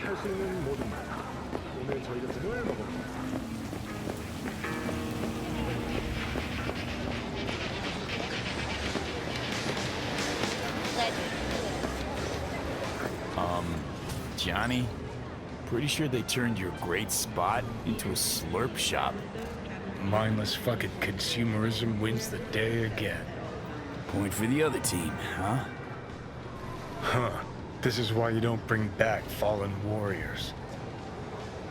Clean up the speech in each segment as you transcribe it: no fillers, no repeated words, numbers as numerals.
할 수 있는 모든 말. 오늘 저희가 등을 먹어봅니다. Johnny, pretty sure they turned your great spot into a slurp shop. Mindless fucking consumerism wins the day again. Point for the other team, huh? Huh. This is why you don't bring back fallen warriors.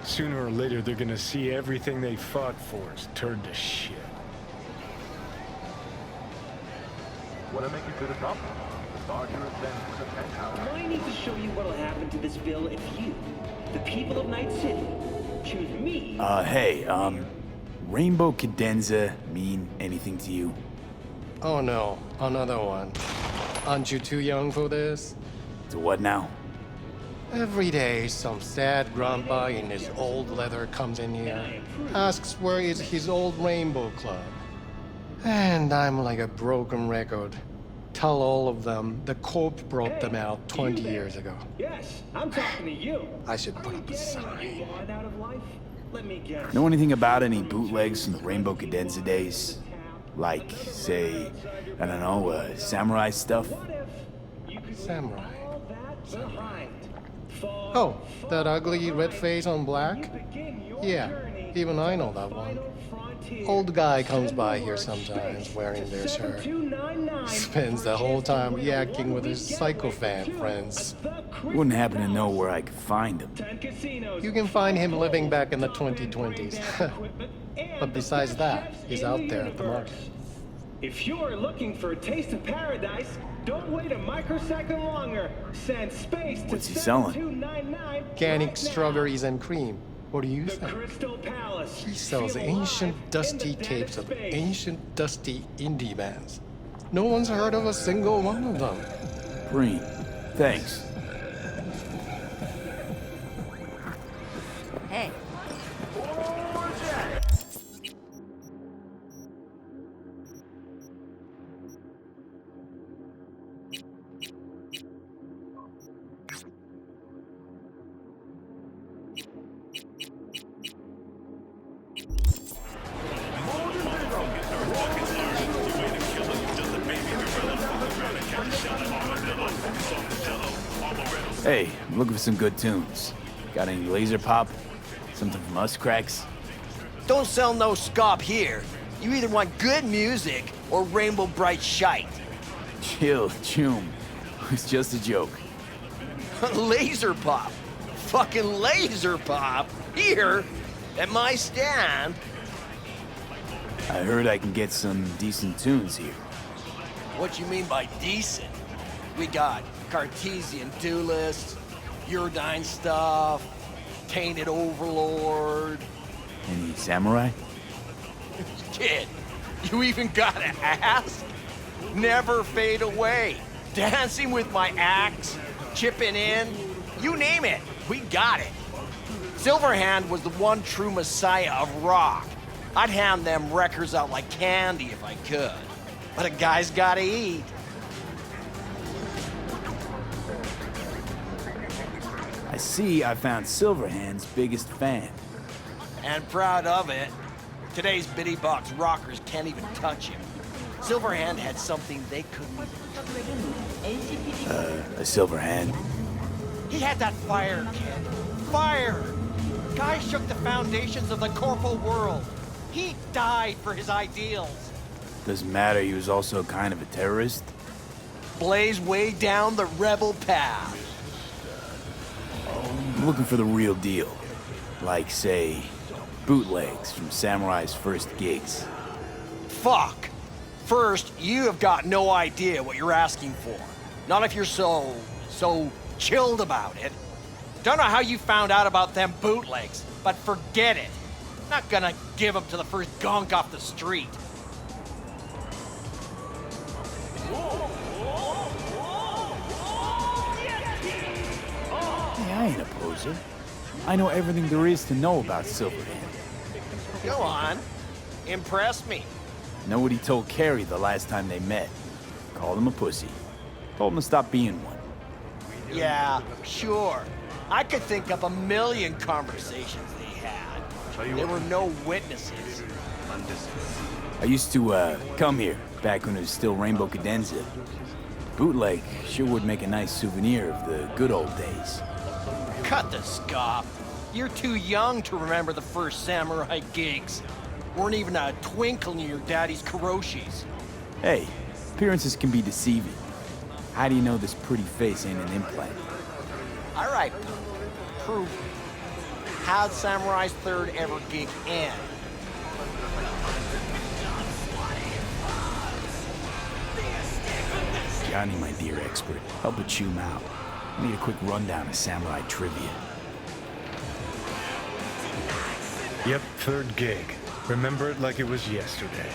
Sooner or later, they're gonna see everything they fought for is turned to shit. Wanna make it to the top? The larger than the penthouse. I need to show you what'll happen to this bill if you, the people of Night City, choose me. Hey, Rainbow Cadenza mean anything to you? Oh no, another one. Aren't you too young for this? To what now? Every day, some sad grandpa in his old leather comes in here, asks where is his old Rainbow Club. And I'm like a broken record. Tell all of them the Corp brought them out 20 years ago. Yes, I'm talking to you. I should put up a sign. Out of life? Let me guess. Know anything about any bootlegs from the Rainbow Cadenza days? Like, say, I don't know, samurai stuff? Samurai. Oh, that ugly red face on black? Yeah, even I know that one. Old guy comes by here sometimes wearing their shirt. Spends the whole time yakking with his psychofan friends. Wouldn't happen to know where I could find him. You can find him living back in the 2020s. But besides that, he's out there at the market. If you're looking for a taste of paradise, don't wait a microsecond longer. Send space to What's he selling? 7299 Organic right strawberries and cream. What do you now. The think? Crystal Palace. He sells Feel ancient, alive dusty in the tapes of space. ancient, dusty indie bands. No one's heard of a single one of them. Green. Thanks. Hey. Hey, I'm looking for some good tunes. Got any laser pop? Something from Us Cracks? Don't sell no scop here. You either want good music or rainbow bright shite. Chill, Choom. It's just a joke. Laser pop. Fucking laser pop. Here, at my stand. I heard I can get some decent tunes here. What you mean by decent? We got Cartesian Duelist, Uridine stuff, Tainted Overlord. Any samurai? Kid, you even gotta ask? Never fade away. Dancing with my axe, chipping in, you name it, we got it. Silverhand was the one true messiah of rock. I'd hand them records out like candy if I could. But a guy's gotta eat. I see I found Silverhand's biggest fan. And proud of it. Today's bitty box rockers can't even touch him. Silverhand had something they couldn't. A Silverhand? He had that fire, kid. Fire! Guy shook the foundations of the corporal world. He died for his ideals. Doesn't matter, he was also kind of a terrorist. Blaze way down the rebel path. I'm looking for the real deal. Like, say, bootlegs from Samurai's first gigs. Fuck. First, you have got no idea what you're asking for. Not if you're so chilled about it. Don't know how you found out about them bootlegs, but forget it. Not gonna give them to the first gunk off the street. Hey, I ain't a poser. I know everything there is to know about Silverhand. Go on. Impress me. Know what he told Carrie the last time they met. Called him a pussy. Told him to stop being one. Yeah, sure. I could think up a million conversations they had. There were no witnesses. I used to come here back when it was still Rainbow Cadenza. Bootleg sure would make a nice souvenir of the good old days. Cut the scoff. You're too young to remember the first samurai gigs. Weren't even a twinkle in your daddy's karoshis. Hey, appearances can be deceiving. How do you know this pretty face ain't an implant? All right, prove it. How'd Samurai's third ever gig end? Johnny, my dear expert, help but chew 'em out. I need a quick rundown of samurai trivia. Yep, third gig. Remember it like it was yesterday.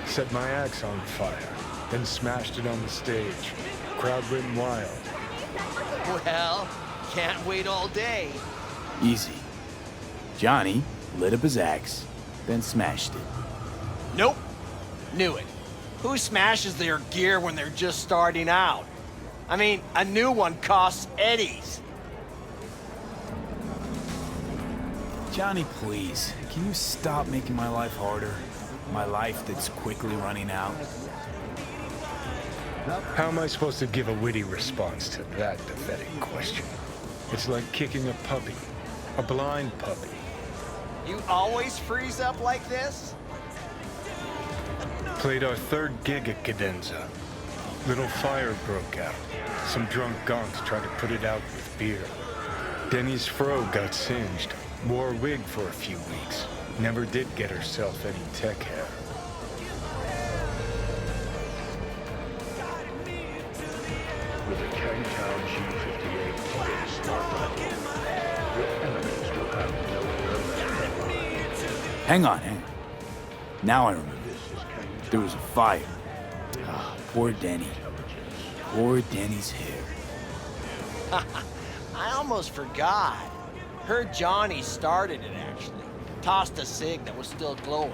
Set my axe on fire, then smashed it on the stage. Crowd went wild. Well, can't wait all day. Easy. Johnny lit up his axe, then smashed it. Nope. Knew it. Who smashes their gear when they're just starting out? I mean, a new one costs eddies. Johnny, please, can you stop making my life harder? My life that's quickly running out? How am I supposed to give a witty response to that pathetic question? It's like kicking a puppy. A blind puppy. You always freeze up like this? Played our third gig at Cadenza. Little fire broke out. Some drunk gonks tried to put it out with beer. Denny's fro got singed. Wore a wig for a few weeks. Never did get herself any tech hair. With a K-Town G58 plate smartphone, your enemies will have no Hang on. Now I remember. There was a fire. Ah, poor Denny. Poor Denny's hair. I almost forgot. Heard Johnny started it, actually. Tossed a cig that was still glowing.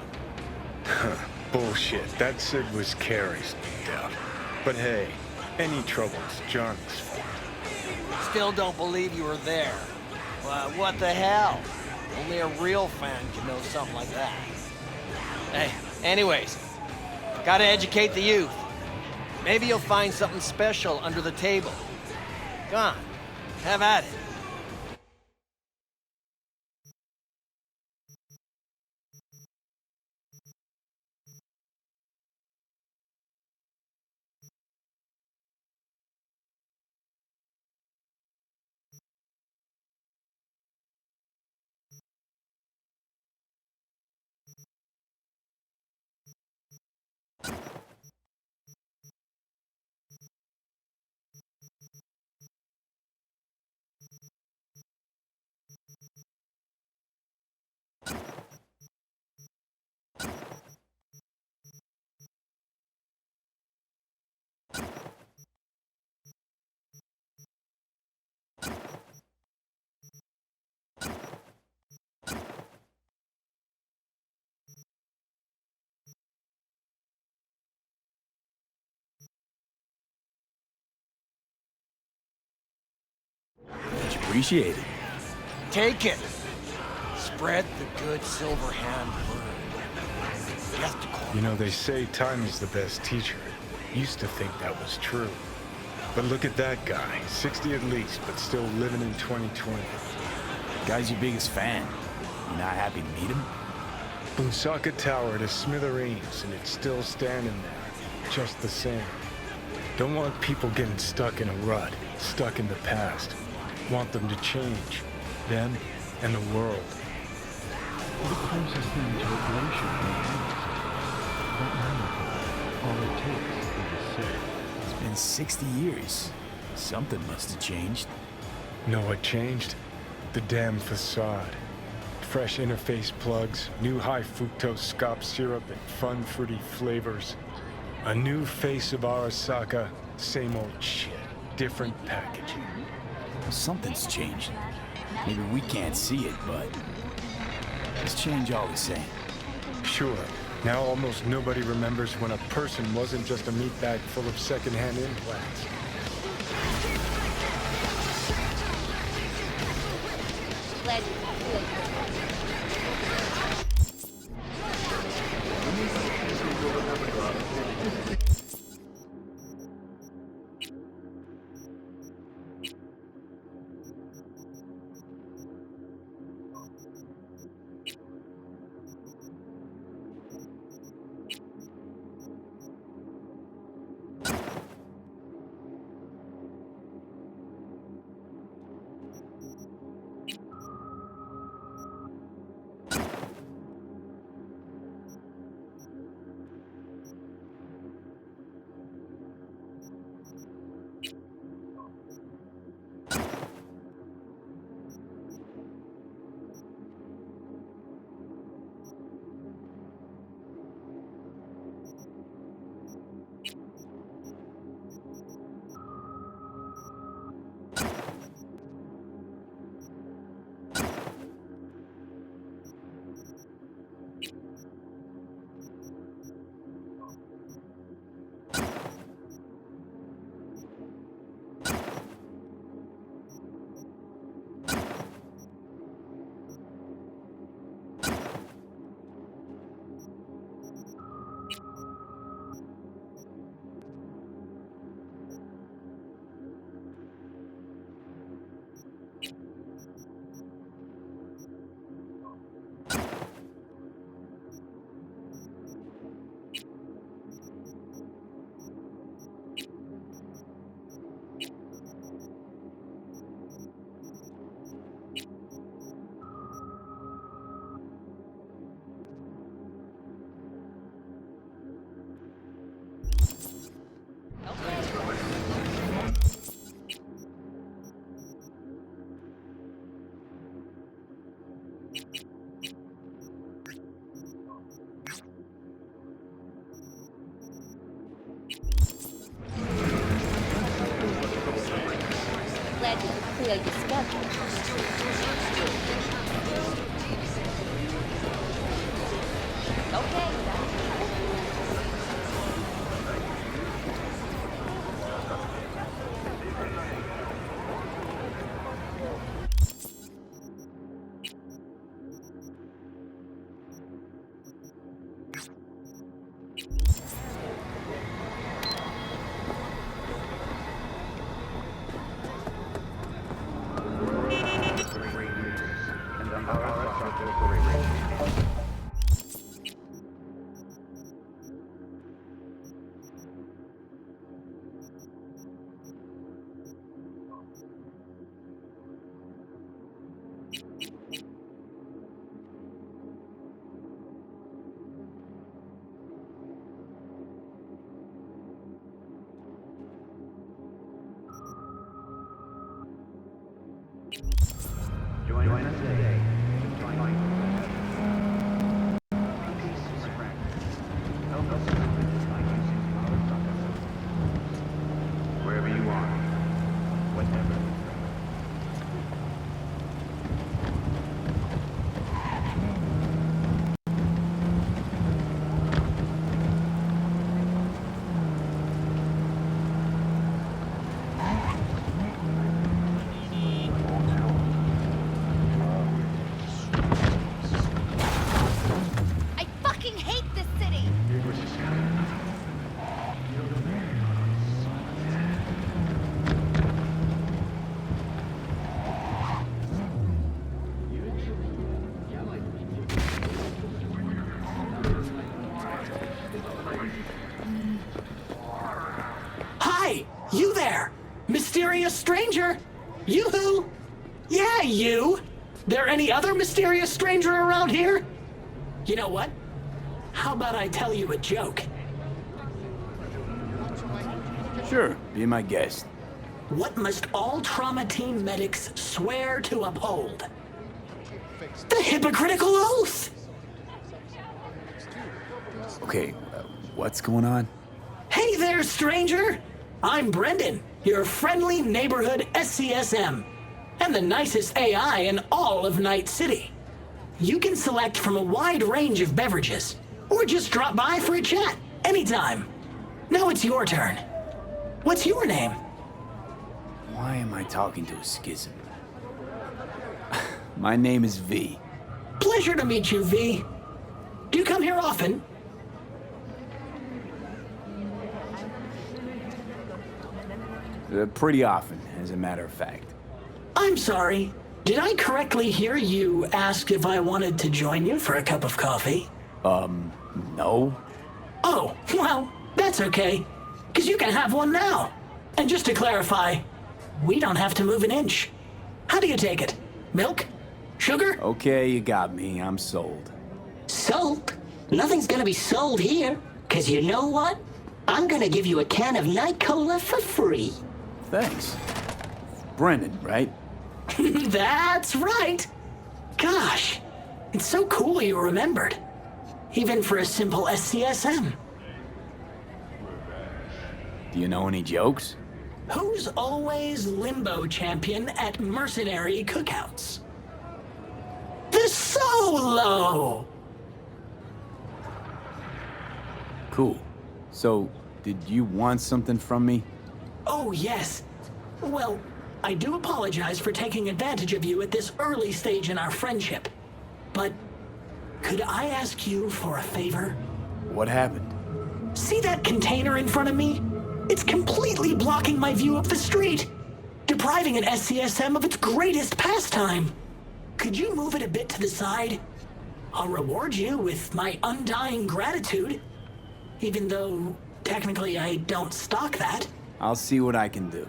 Bullshit. That Sid was Carrie's, no doubt. But hey, any trouble's Johnny's fault. Still don't believe you were there. Well, what the hell? Only a real fan can know something like that. Hey, anyways, gotta educate the youth. Maybe you'll find something special under the table. Go on, have at it. Much appreciated. Take it. Spread the good silver hand word. Death to call. You know, they say time is the best teacher. Used to think that was true. But look at that guy, 60 at least, but still living in 2020. Guy's your biggest fan. You not happy to meet him? Busaka Tower to smithereens, and it's still standing there, just the same. Don't want people getting stuck in a rut, stuck in the past. Want them to change, them and the world. The closest thing to a glacier that miracle. All it takes is a sip. It's been 60 years. Something must have changed. Know what changed? The damn facade. Fresh interface plugs, new high fructose scop syrup, and fun fruity flavors. A new face of Arasaka, same old shit, different packaging. Something's changing. Maybe we can't see it, but it's change all the same. Sure, now almost nobody remembers when a person wasn't just a meat bag full of secondhand implants. Glad you feel glad you clear your schedule. Okay. Join us today. Help us by using our product. Wherever you are, whatever. I fucking hate this city! Hi! You there! Mysterious stranger! Yoo-hoo! Yeah, you! There any other mysterious stranger around here? You know what? How about I tell you a joke? Sure, be my guest. What must all trauma team medics swear to uphold? The hypocritical oath! Okay, what's going on? Hey there, stranger! I'm Brendan, your friendly neighborhood SCSM, and the nicest AI in all of Night City. You can select from a wide range of beverages, or just drop by for a chat, anytime. Now it's your turn. What's your name? Why am I talking to a schism? My name is V. Pleasure to meet you, V. Do you come here often? Pretty often, as a matter of fact. I'm sorry. Did I correctly hear you ask if I wanted to join you for a cup of coffee? No. Oh, well, that's okay. Because you can have one now. And just to clarify, we don't have to move an inch. How do you take it? Milk? Sugar? Okay, you got me. I'm sold. Sold? Nothing's gonna be sold here. Cause you know what? I'm gonna give you a can of Night Cola for free. Thanks. Brendan, right? That's right. Gosh, it's so cool you remembered. Even for a simple SCSM. Do you know any jokes? Who's always limbo champion at mercenary cookouts? The Solo! Cool. So, did you want something from me? Oh, yes. Well, I do apologize for taking advantage of you at this early stage in our friendship. But could I ask you for a favor? What happened? See that container in front of me? It's completely blocking my view of the street, depriving an SCSM of its greatest pastime. Could you move it a bit to the side? I'll reward you with my undying gratitude, even though technically I don't stock that. I'll see what I can do.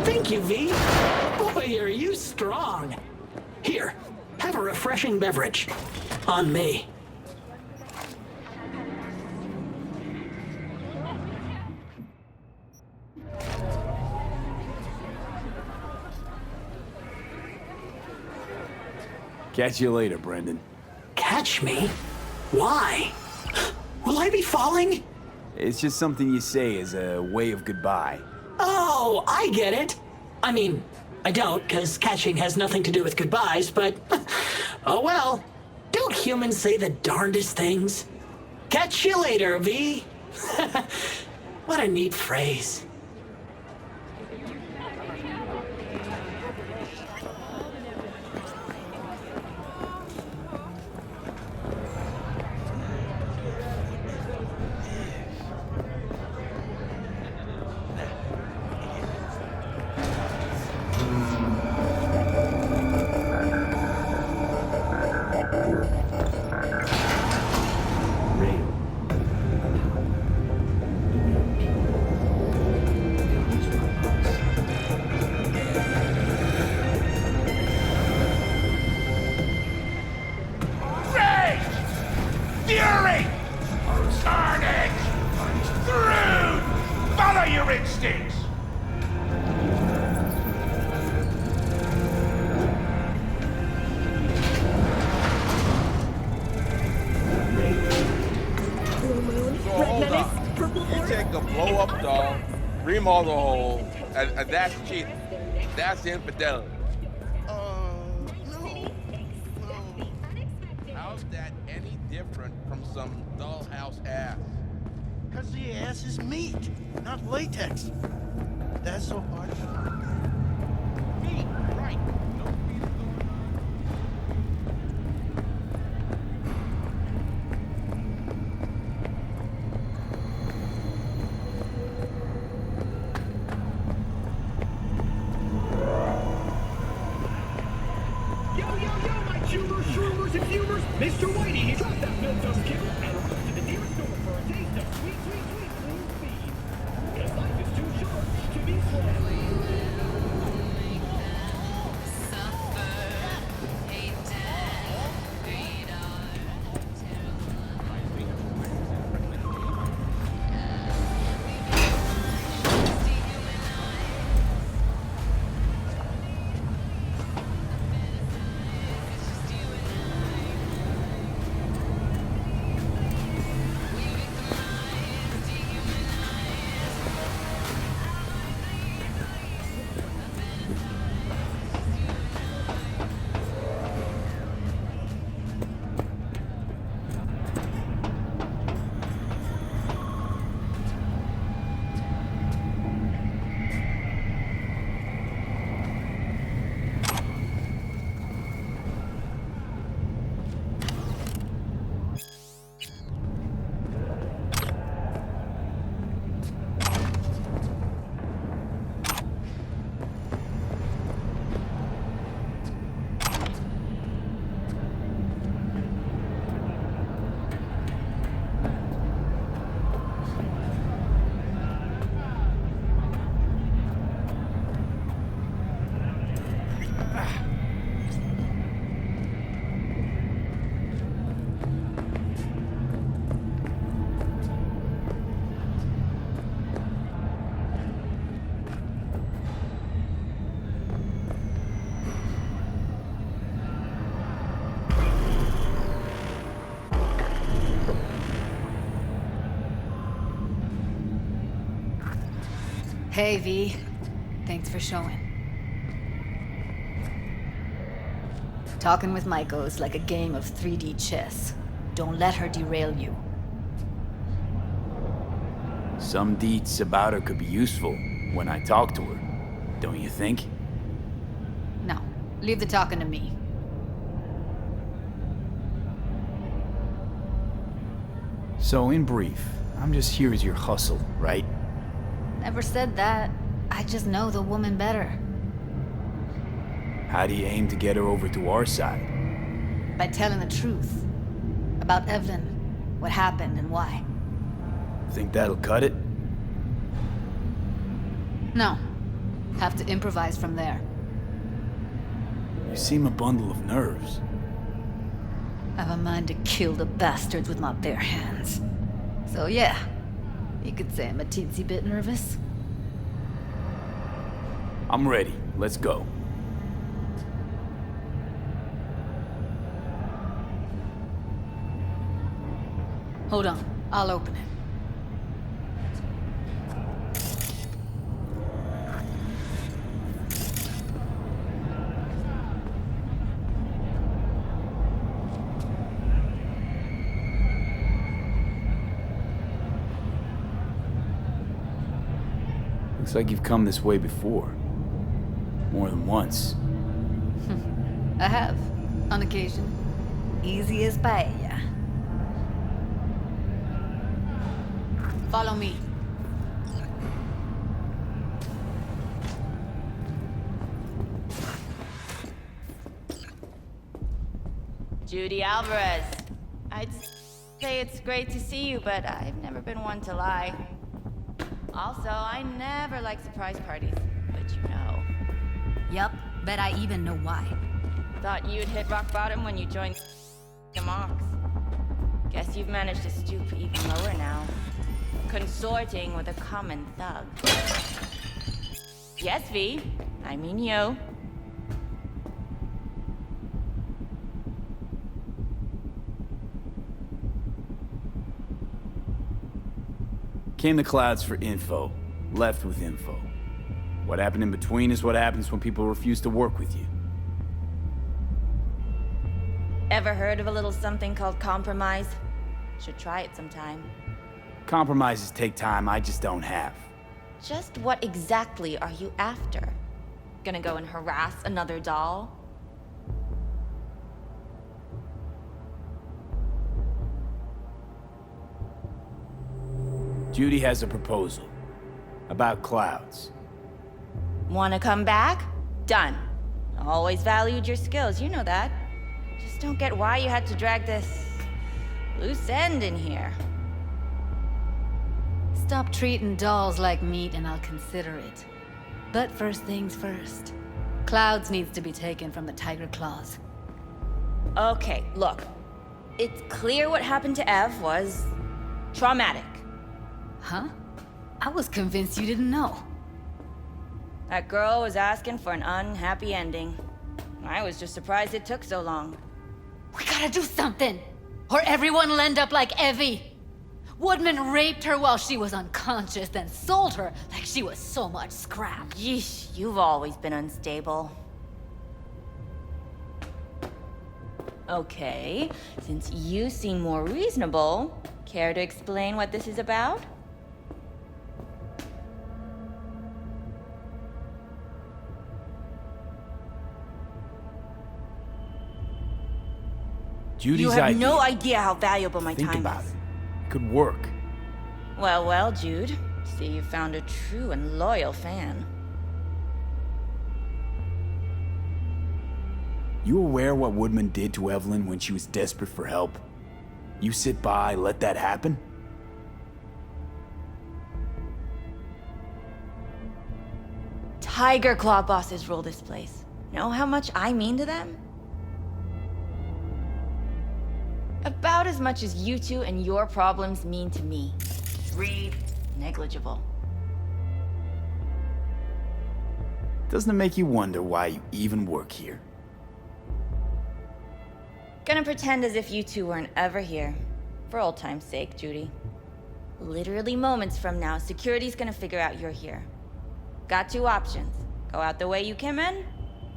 Thank you, V. Boy, are you strong. Here, have a refreshing beverage. On me. Catch you later, Brendan. Catch me? Why? Will I be falling? It's just something you say as a way of goodbye. Oh, I get it. I mean, I don't, because catching has nothing to do with goodbyes, but oh well. Don't humans say the darndest things? Catch you later, V. What a neat phrase. Fury! Carnage! Through! Follow your instincts! So hold up. You take a blow-up doll, remodel the hole, and that's cheating. That's infidelity. How's that any different from some dollhouse ass? Because the ass is meat, not latex. That's so hard. Meat, right. Mr. Whitey, he dropped that milk-dust kill and rushed to the nearest door for a taste of sweet, sweet, sweet clean speed. Because life is too short to be slow. Hey, V. Thanks for showing. Talking with Maiko is like a game of 3D chess. Don't let her derail you. Some deets about her could be useful when I talk to her, don't you think? No, leave the talking to me. So, in brief, I'm just here as your hustle, right? Never said that. I just know the woman better. How do you aim to get her over to our side? By telling the truth. About Evelyn, what happened and why. Think that'll cut it? No. Have to improvise from there. You seem a bundle of nerves. I've a mind to kill the bastards with my bare hands. So yeah, you could say I'm a teensy bit nervous. I'm ready. Let's go. Hold on, I'll open it. Looks like you've come this way before. More than once. I have, on occasion. Easy as paella. Follow me. Judy Alvarez. I'd say it's great to see you, but I've never been one to lie. Also, I never like surprise parties, but you know. Yup, bet I even know why. Thought you'd hit rock bottom when you joined the Mox. Guess you've managed to stoop even lower now. Consorting with a common thug. Yes, V. I mean you. Came to Clouds for info, left with info. What happened in between is what happens when people refuse to work with you. Ever heard of a little something called compromise? Should try it sometime. Compromises take time I just don't have. Just what exactly are you after? Gonna go and harass another doll? Judy has a proposal. About Clouds. Wanna come back? Done. Always valued your skills, you know that. Just don't get why you had to drag this loose end in here. Stop treating dolls like meat and I'll consider it. But first things first. Clouds needs to be taken from the Tiger Claws. Okay, look. It's clear what happened to Ev was traumatic. Huh? I was convinced you didn't know. That girl was asking for an unhappy ending. I was just surprised it took so long. We gotta do something! Or everyone will end up like Evie! Woodman raped her while she was unconscious, then sold her like she was so much scrap. Yeesh, you've always been unstable. Okay, since you seem more reasonable, care to explain what this is about? Judy's You have idea. no idea how valuable my Think time about is. it. Could work. Well, well, Jude. See, you found a true and loyal fan. You aware what Woodman did to Evelyn when she was desperate for help? You sit by, let that happen? Tiger Claw bosses rule this place. Know how much I mean to them? About as much as you two and your problems mean to me. Read, negligible. Doesn't it make you wonder why you even work here? Gonna pretend as if you two weren't ever here. For old time's sake, Judy. Literally moments from now, security's gonna figure out you're here. got two options. Go out the way you came in,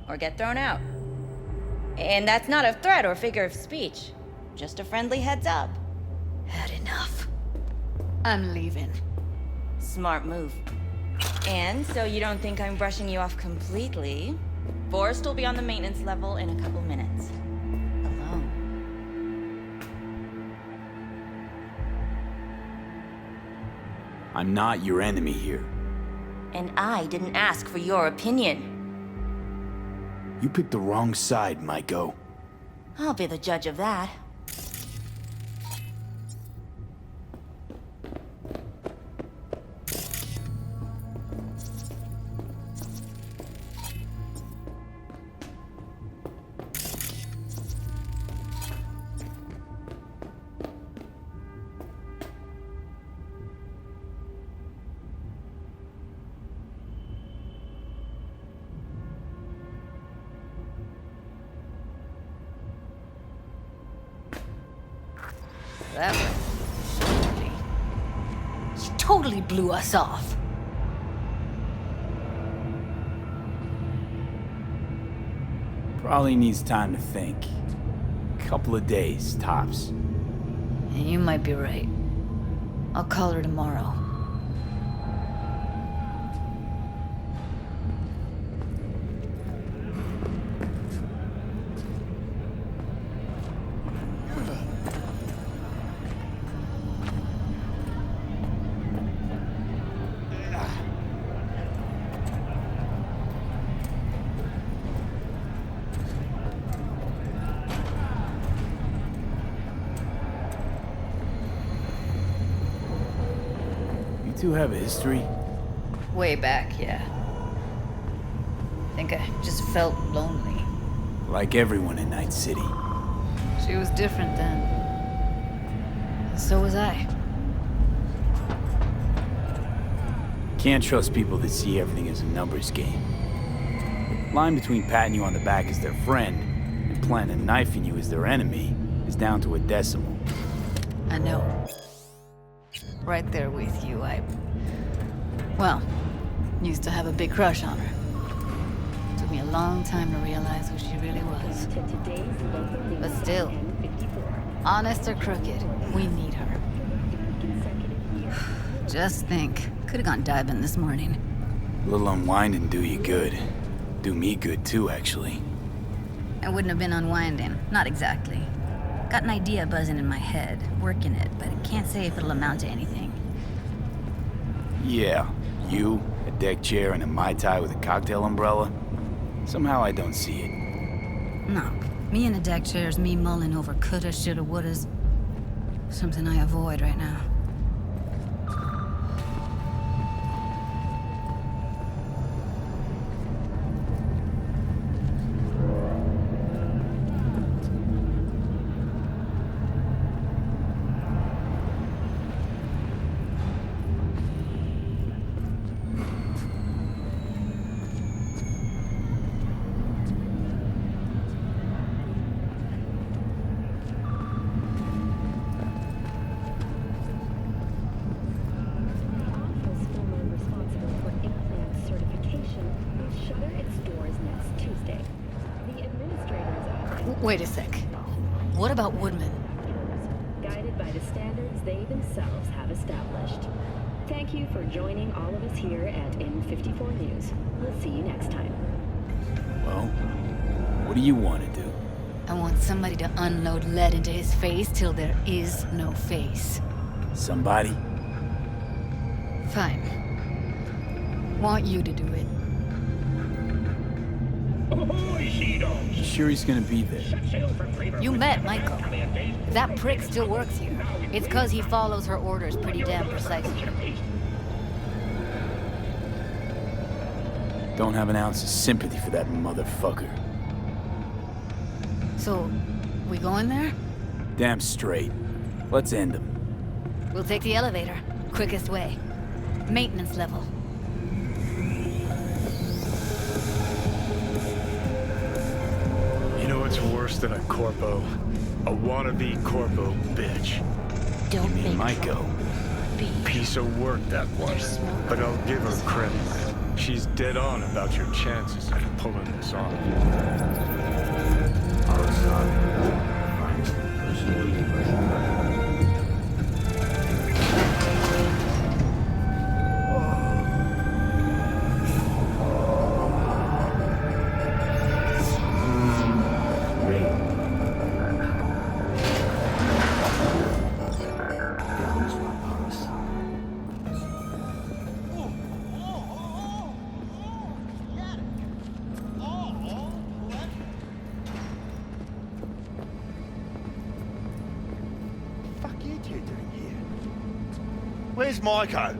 or get thrown out. And that's not a threat or figure of speech. Just a friendly heads up. Had enough. I'm leaving. Smart move. And so you don't think I'm brushing you off completely, Forrest will be on the maintenance level in a couple minutes. Alone. I'm not your enemy here. And I didn't ask for your opinion. You picked the wrong side, Maiko. I'll be the judge of that. That she totally blew us off. Probably needs time to think. Couple of days, tops. And you might be right. I'll call her tomorrow. You two have a history? Way back, yeah. I think I just felt lonely. Like everyone in Night City. She was different then. And so was I. Can't trust people that see everything as a numbers game. The line between patting you on the back as their friend and planning a knife in you as their enemy is down to a decimal. I know. Right there with you, well, used to have a big crush on her. Took me a long time to realize who she really was. But still, honest or crooked, we need her. Just think, could have gone diving this morning. A little unwinding do you good. Do me good too, actually. I wouldn't have been unwinding, not exactly. Got an idea buzzing in my head, working it, but I can't say if it'll amount to anything. Yeah, you, a deck chair, and a Mai Tai with a cocktail umbrella. Somehow I don't see it. No, me in a deck chair is me mulling over coulda, shoulda, wouldas. Something I avoid right now. Wait a sec. What about Woodman? Guided by the standards they themselves have established. Thank you for joining all of us here at N54 News. We'll see you next time. Well, what do you want to do? I want somebody to unload lead into his face till there is no face. Somebody? Fine. Want you to do it. You sure he's gonna be there? You met Michael. That prick still works here. It's cause he follows her orders pretty damn precisely. Don't have an ounce of sympathy for that motherfucker. So, we going there? Damn straight. Let's end him. We'll take the elevator. Quickest way. Maintenance level. You know what's worse than a corpo? A wannabe corpo bitch. Don't you mean make Maiko? Piece of work, that was. But I'll give her credit. She's dead on about your chances of pulling this off. Where's Maiko?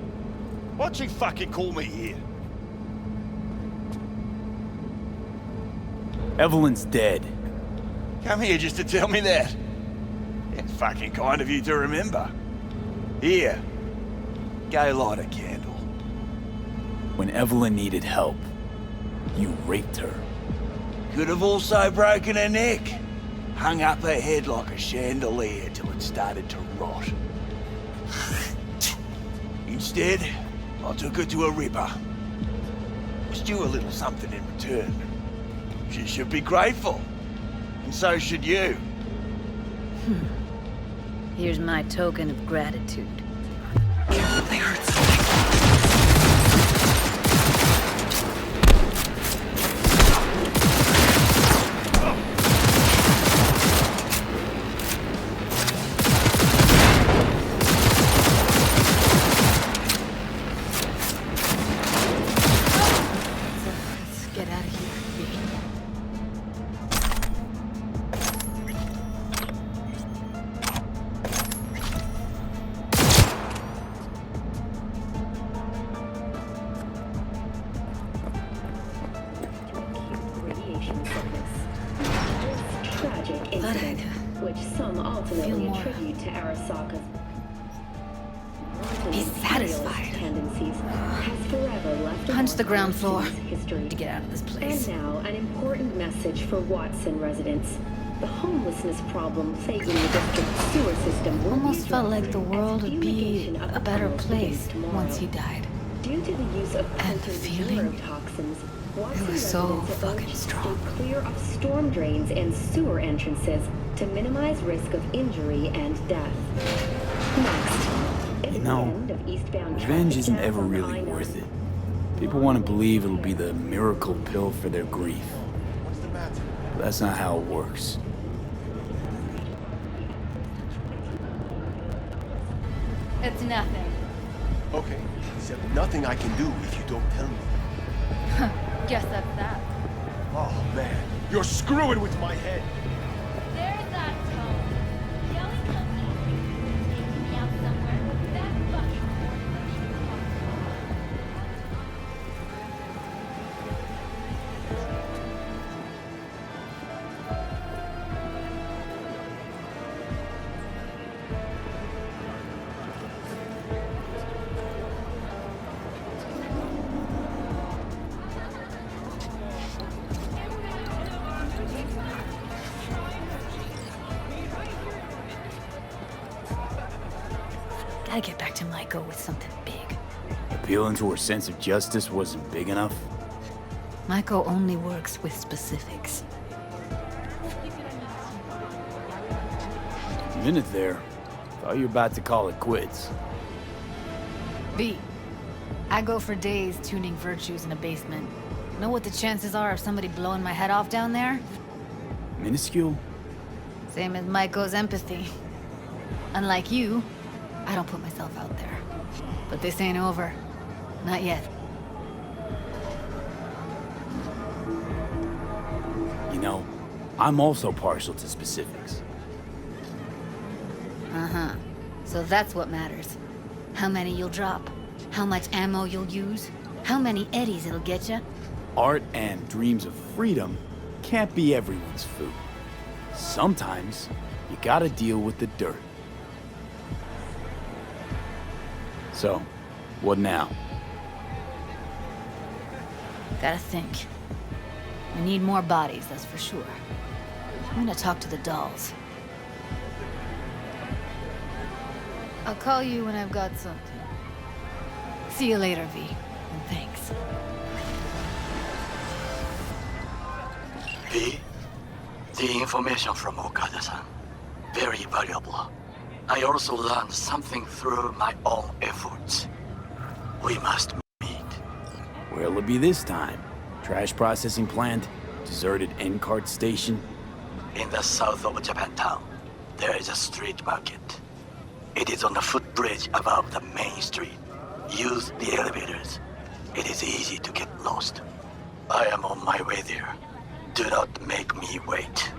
Why'd she fucking call me here? Evelyn's dead. Come here just to tell me that? It's fucking kind of you to remember. Here. Go light a candle. When Evelyn needed help, you raped her. Could have also broken her neck. Hung up her head like a chandelier till it started to rot. Instead, I took her to a ripper. Was due a little something in return. She should be grateful. And so should you. Here's my token of gratitude. They heard something. Which some ultimately attribute to Arasaka's satisfied. Tendencies, has forever left Punch the ground floor history to get out of this place. And now, an important message for Watson residents. The homelessness problem plaguing the district sewer system will Almost felt like the world would be a better place once he died. Due to the use of And the feeling, neurotoxins, it was so fucking strong. stay clear of storm drains and sewer entrances to minimize risk of injury and death. Next, You know, revenge isn't ever really worth it. People want to believe it'll be the miracle pill for their grief. But that's not how it works. It's nothing. Okay, except nothing I can do if you don't tell me. Guess that's that. Oh man, you're screwing with my head. There's that tone. Yelling at me. Taking me out somewhere with that fucking Gotta get back to Maiko with something big. Appealing to her sense of justice wasn't big enough? Maiko only works with specifics. A minute there. Thought you were about to call it quits. V, I go for days tuning virtues in a basement. Know what the chances are of somebody blowing my head off down there? Minuscule? Same as Maiko's empathy. Unlike you, I don't put myself out there. But this ain't over. Not yet. You know, I'm also partial to specifics. Uh-huh. So that's what matters. How many you'll drop. How much ammo you'll use. How many eddies it'll get you. Art and dreams of freedom can't be everyone's food. Sometimes, you gotta deal with the dirt. So, what now? Gotta think. We need more bodies, that's for sure. I'm gonna talk to the dolls. I'll call you when I've got something. See you later, V. And thanks. V, the information from Okada-san, very valuable. I also learned something through my own efforts. We must meet. Where'll it be this time? Trash processing plant? Deserted N-cart station? In the south of Japantown, there is a street market. It is on a footbridge above the main street. Use the elevators. It is easy to get lost. I am on my way there. Do not make me wait.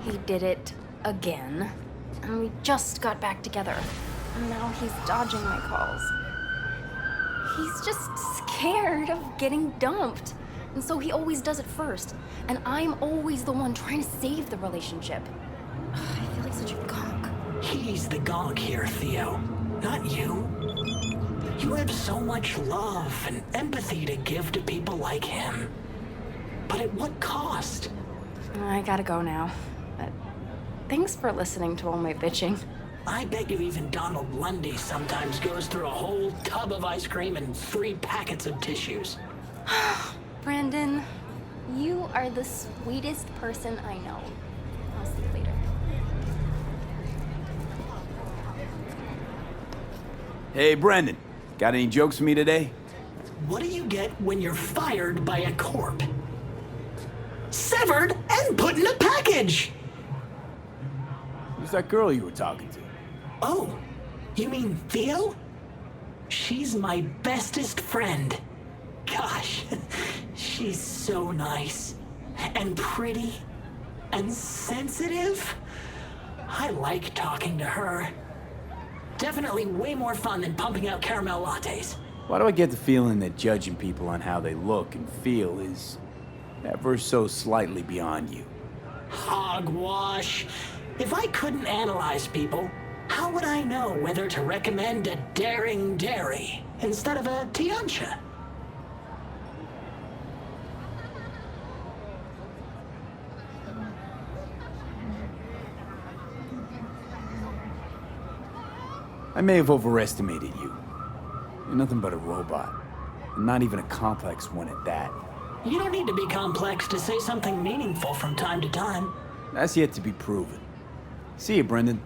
He did it again. And we just got back together. And now he's dodging my calls. He's just scared of getting dumped. And so he always does it first. And I'm always the one trying to save the relationship. Ugh, I feel like such a gonk. He's the gonk here, Theo. Not you. You have so much love and empathy to give to people like him. But at what cost? I gotta go now. But thanks for listening to all my bitching. I bet you even Donald Lundy sometimes goes through a whole tub of ice cream and 3 packets of tissues. Brandon, you are the sweetest person I know. I'll see you later. Hey, Brendan. Got any jokes for me today? What do you get when you're fired by a corp? Severed and put in a package! Who's that girl you were talking to? Oh, you mean Theo? She's my bestest friend. Gosh, she's so nice and pretty and sensitive. I like talking to her. Definitely way more fun than pumping out caramel lattes. Why do I get the feeling that judging people on how they look and feel is ever so slightly beyond you? Hogwash. If I couldn't analyze people, how would I know whether to recommend a daring dairy instead of a Tiancha? I may have overestimated you. You're nothing but a robot. And not even a complex one at that. You don't need to be complex to say something meaningful from time to time. That's yet to be proven. See you, Brendan.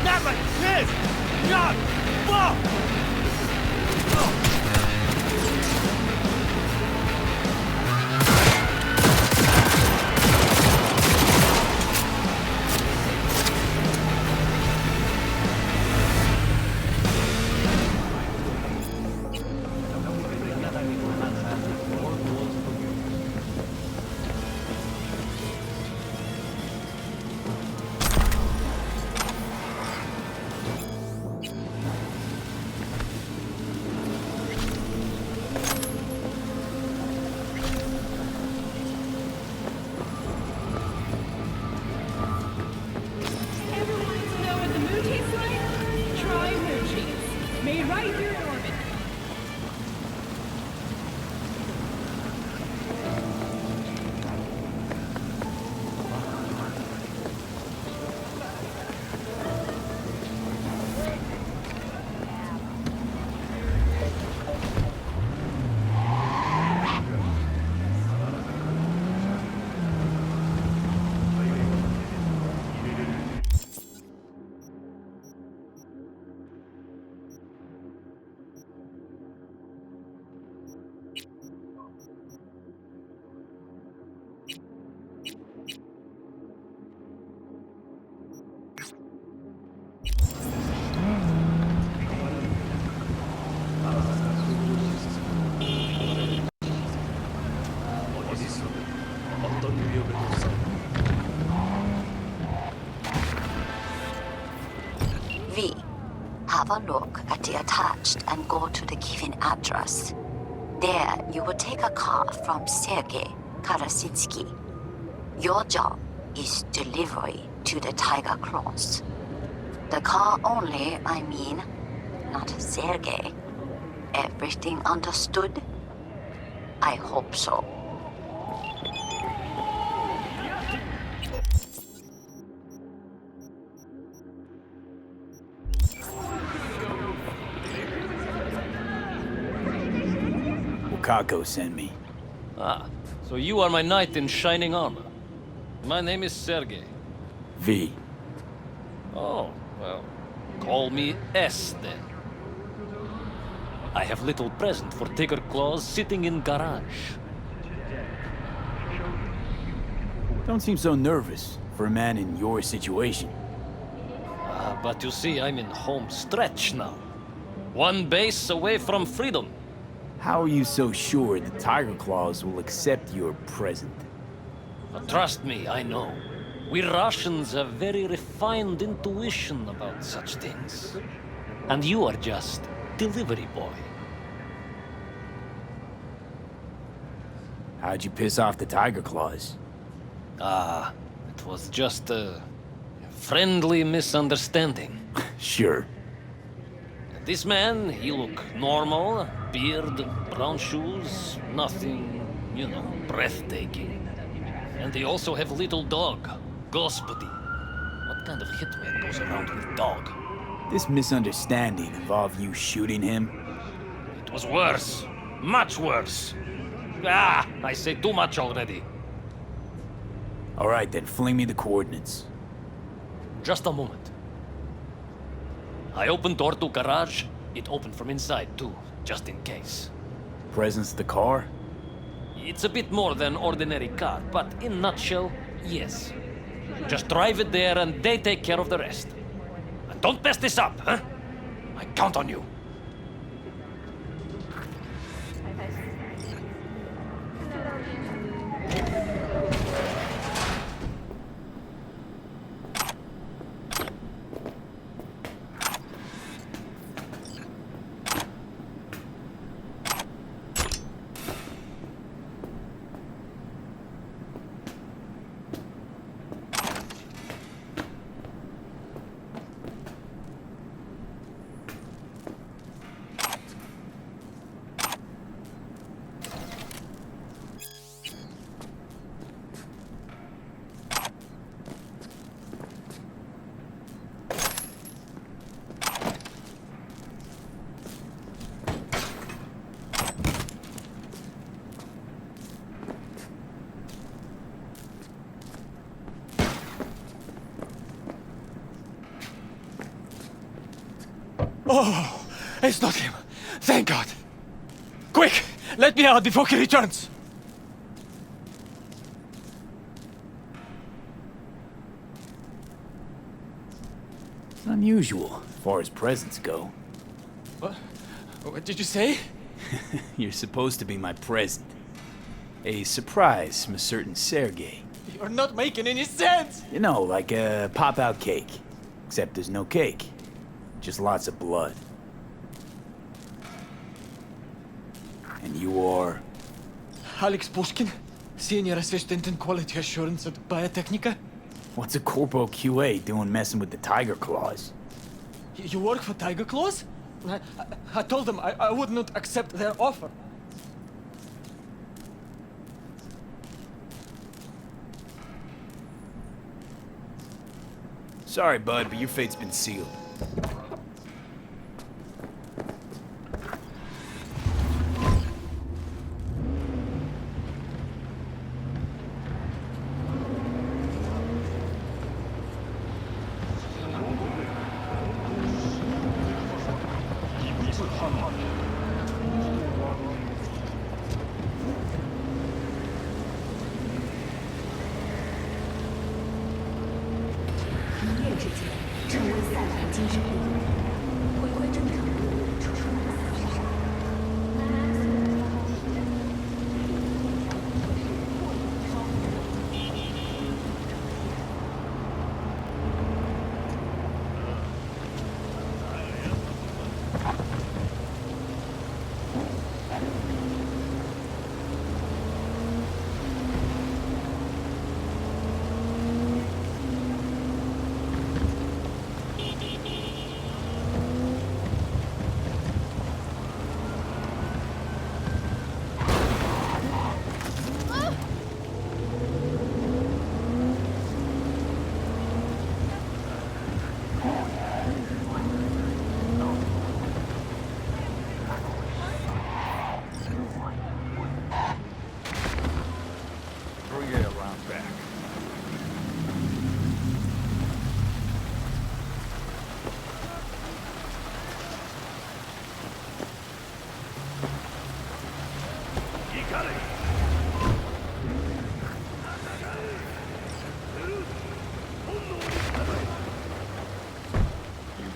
Not like this! God, fuck! right here in orbit. V, have a look at the attached and go to the given address. There, you will take a car from Sergei Karasitsky. Your job is delivery to the Tiger Claws. The car only, I mean, not Sergei. Everything understood? I hope so. Kako sent me. Ah, so you are my knight in shining armor. My name is Sergei. V. Oh, well, call me S then. I have little present for Tiger Claws sitting in garage. Don't seem so nervous for a man in your situation. But you see, I'm in home stretch now. One base away from freedom. How are you so sure the Tiger Claws will accept your present? Trust me, I know. We Russians have very refined intuition about such things. And you are just delivery boy. How'd you piss off the Tiger Claws? It was just a friendly misunderstanding. Sure. This man, he look normal, beard, brown shoes, nothing, you know, breathtaking. And they also have little dog, Gospody. What kind of hitman goes around with dog? This misunderstanding involved you shooting him? It was worse. Much worse. I say too much already. All right, then fling me the coordinates. Just a moment. I opened door to garage. It opened from inside too, just in case. Presence the car? It's a bit more than ordinary car, but in a nutshell, yes. Just drive it there and they take care of the rest. And don't mess this up, huh? I count on you. Oh, it's not him. Thank God. Quick, let me out before he returns. It's unusual, as far as presents go. What did you say? You're supposed to be my present. A surprise from a certain Sergei. You're not making any sense. You know, like a pop-out cake. Except there's no cake. Just lots of blood. And you are? Alex Pushkin, Senior Assistant in Quality Assurance at Biotechnica. What's a Corpo QA doing messing with the Tiger Claws? You work for Tiger Claws? I told them I would not accept their offer. Sorry, bud, but your fate's been sealed.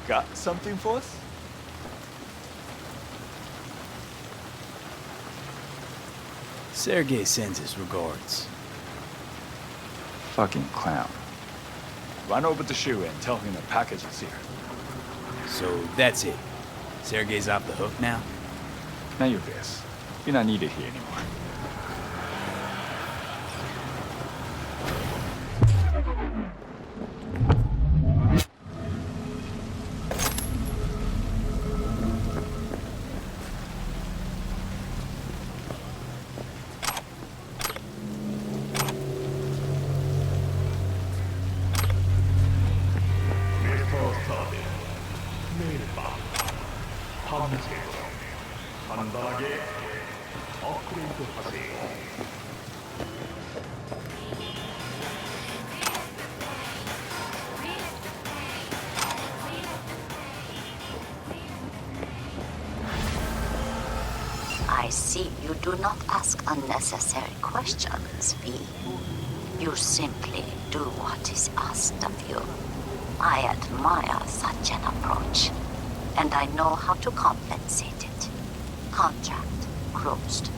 Got something for us? Sergei sends his regards. Fucking clown. Run over to Shu and tell him the package is here. So that's it. Sergei's off the hook now? Now you're this. You're not needed here anymore. I see you do not ask unnecessary questions, V. You simply do what is asked of you. I admire such an approach, and I know how to compensate it. Contract closed.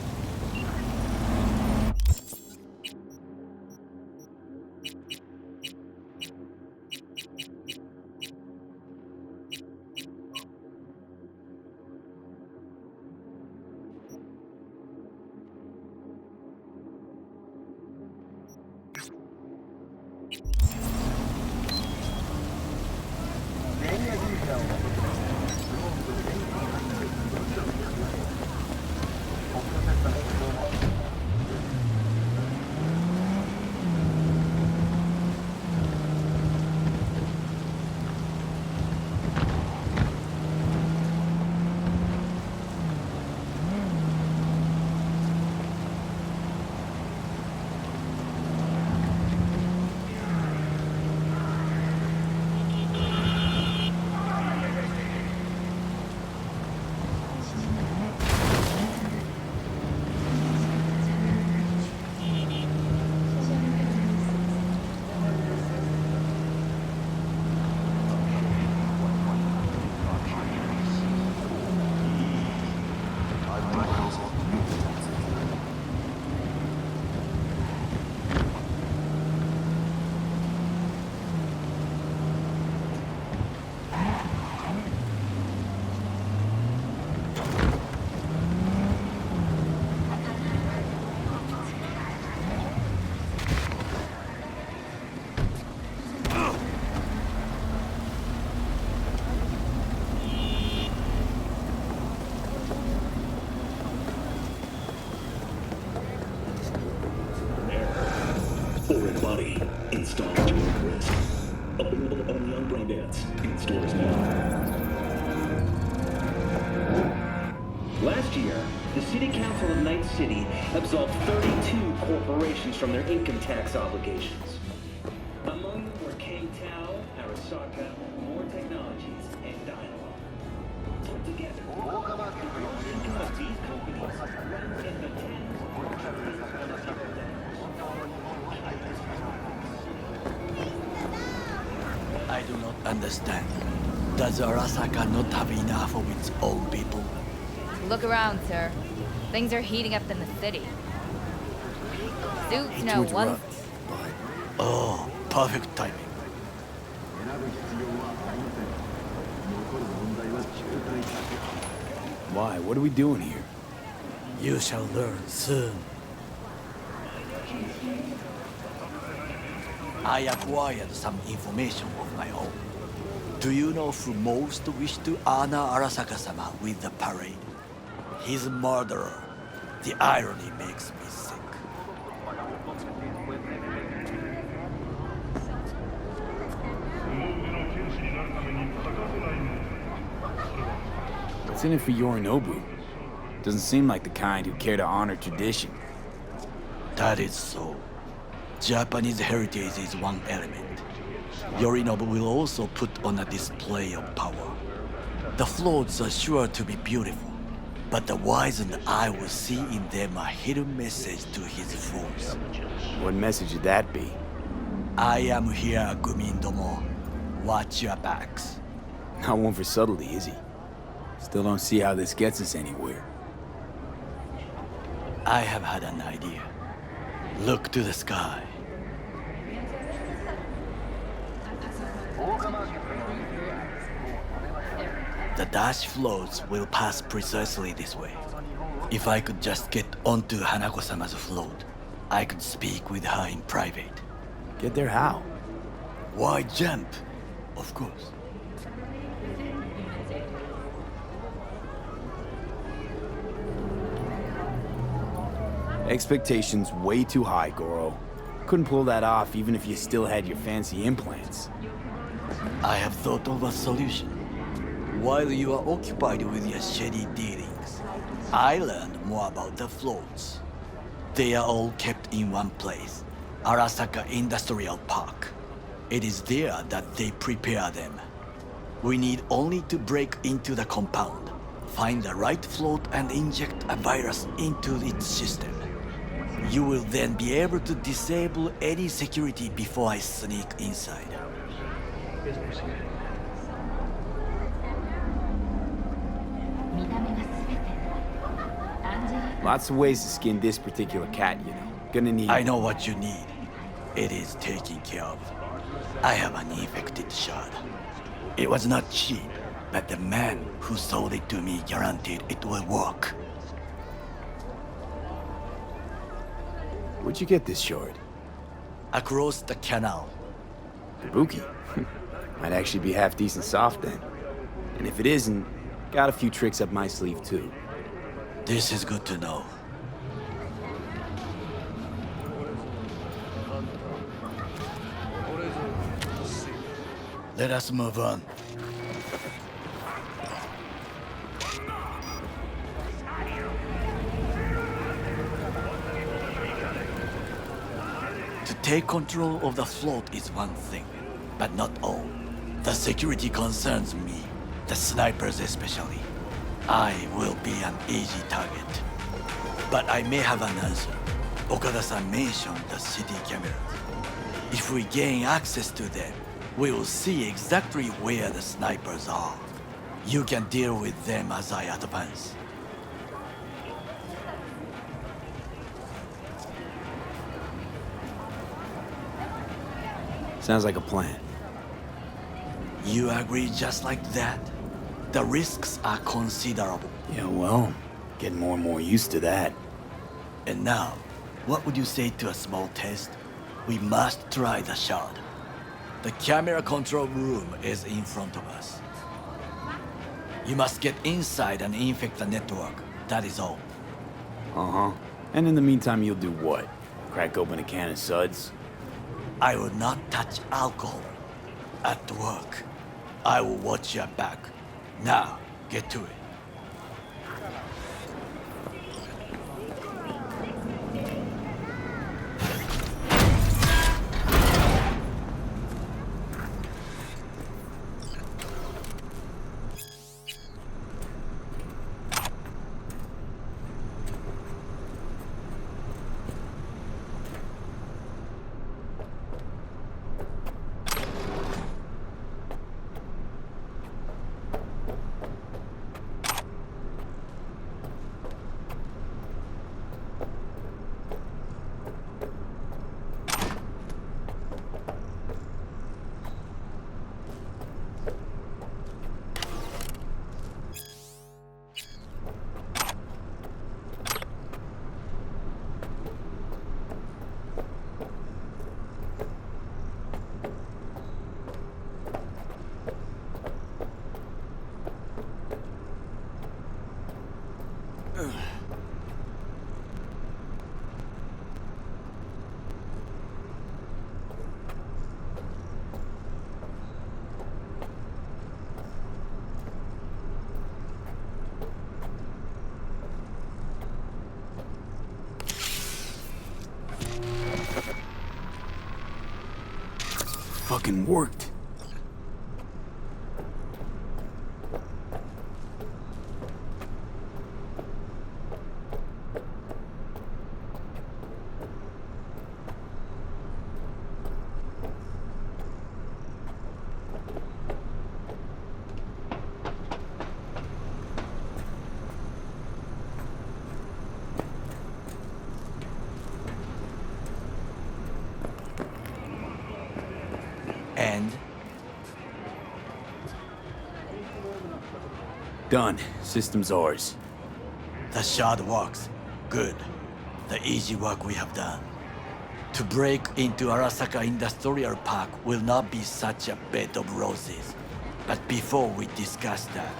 Available only on Braindance. In stores now. Last year, the City Council of Night City absolved 32 corporations from their income tax obligations. Among them were Kang Tao, Arasaka, More Technologies, and Dialogue. Put together, the income of these companies runs in the tens of trillions of dollars. I do not understand. Does Arasaka not have enough of its own people? Look around, sir. Things are heating up in the city. Suits Hate know to one. interrupt, but... Oh, perfect timing. Why? What are we doing here? You shall learn soon. I acquired some information of my own. Do you know who most wished to honor Arasaka-sama with the parade? His murderer. The irony makes me sick. What's in it for Yorinobu? Doesn't seem like the kind who care to honor tradition. That is so. Japanese heritage is one element. Yorinobu will also put on a display of power. The floats are sure to be beautiful, but the wizened eye will see in them a hidden message to his force. What message would that be? I am here, Gumindomo. Watch your backs. Not one for subtlety, is he? Still don't see how this gets us anywhere. I have had an idea. Look to the sky. The dash floats will pass precisely this way. If I could just get onto Hanako-sama's float, I could speak with her in private. Get there how? Why jump? Of course. Expectations way too high, Goro. Couldn't pull that off even if you still had your fancy implants. I have thought of a solution. While you are occupied with your shady dealings, I learned more about the floats. They are all kept in one place, Arasaka Industrial Park. It is there that they prepare them. We need only to break into the compound, find the right float and inject a virus into its system. You will then be able to disable any security before I sneak inside. Lots of ways to skin this particular cat, you know. Gonna need... I know what you need. It is taken care of. I have an infected shard. It was not cheap, but the man who sold it to me guaranteed it will work. Where'd you get this shard? Across the canal. Kabuki. Might actually be half decent soft then. And if it isn't, got a few tricks up my sleeve too. This is good to know. Let us move on. To take control of the float is one thing, but not all. The security concerns me, the snipers especially. I will be an easy target. But I may have an answer. Okada-san mentioned the city cameras. If we gain access to them, we will see exactly where the snipers are. You can deal with them as I advance. Sounds like a plan. You agree just like that? The risks are considerable. Yeah, well, getting more and more used to that. And now, what would you say to a small test? We must try the shard. The camera control room is in front of us. You must get inside and infect the network. That is all. Uh-huh. And in the meantime, you'll do what? Crack open a can of suds? I will not touch alcohol. at work. I will watch your back. Now, get to it. Fucking worked. And? Done. System's ours. The shard works. Good. The easy work we have done. To break into Arasaka Industrial Park will not be such a bed of roses. But before we discuss that...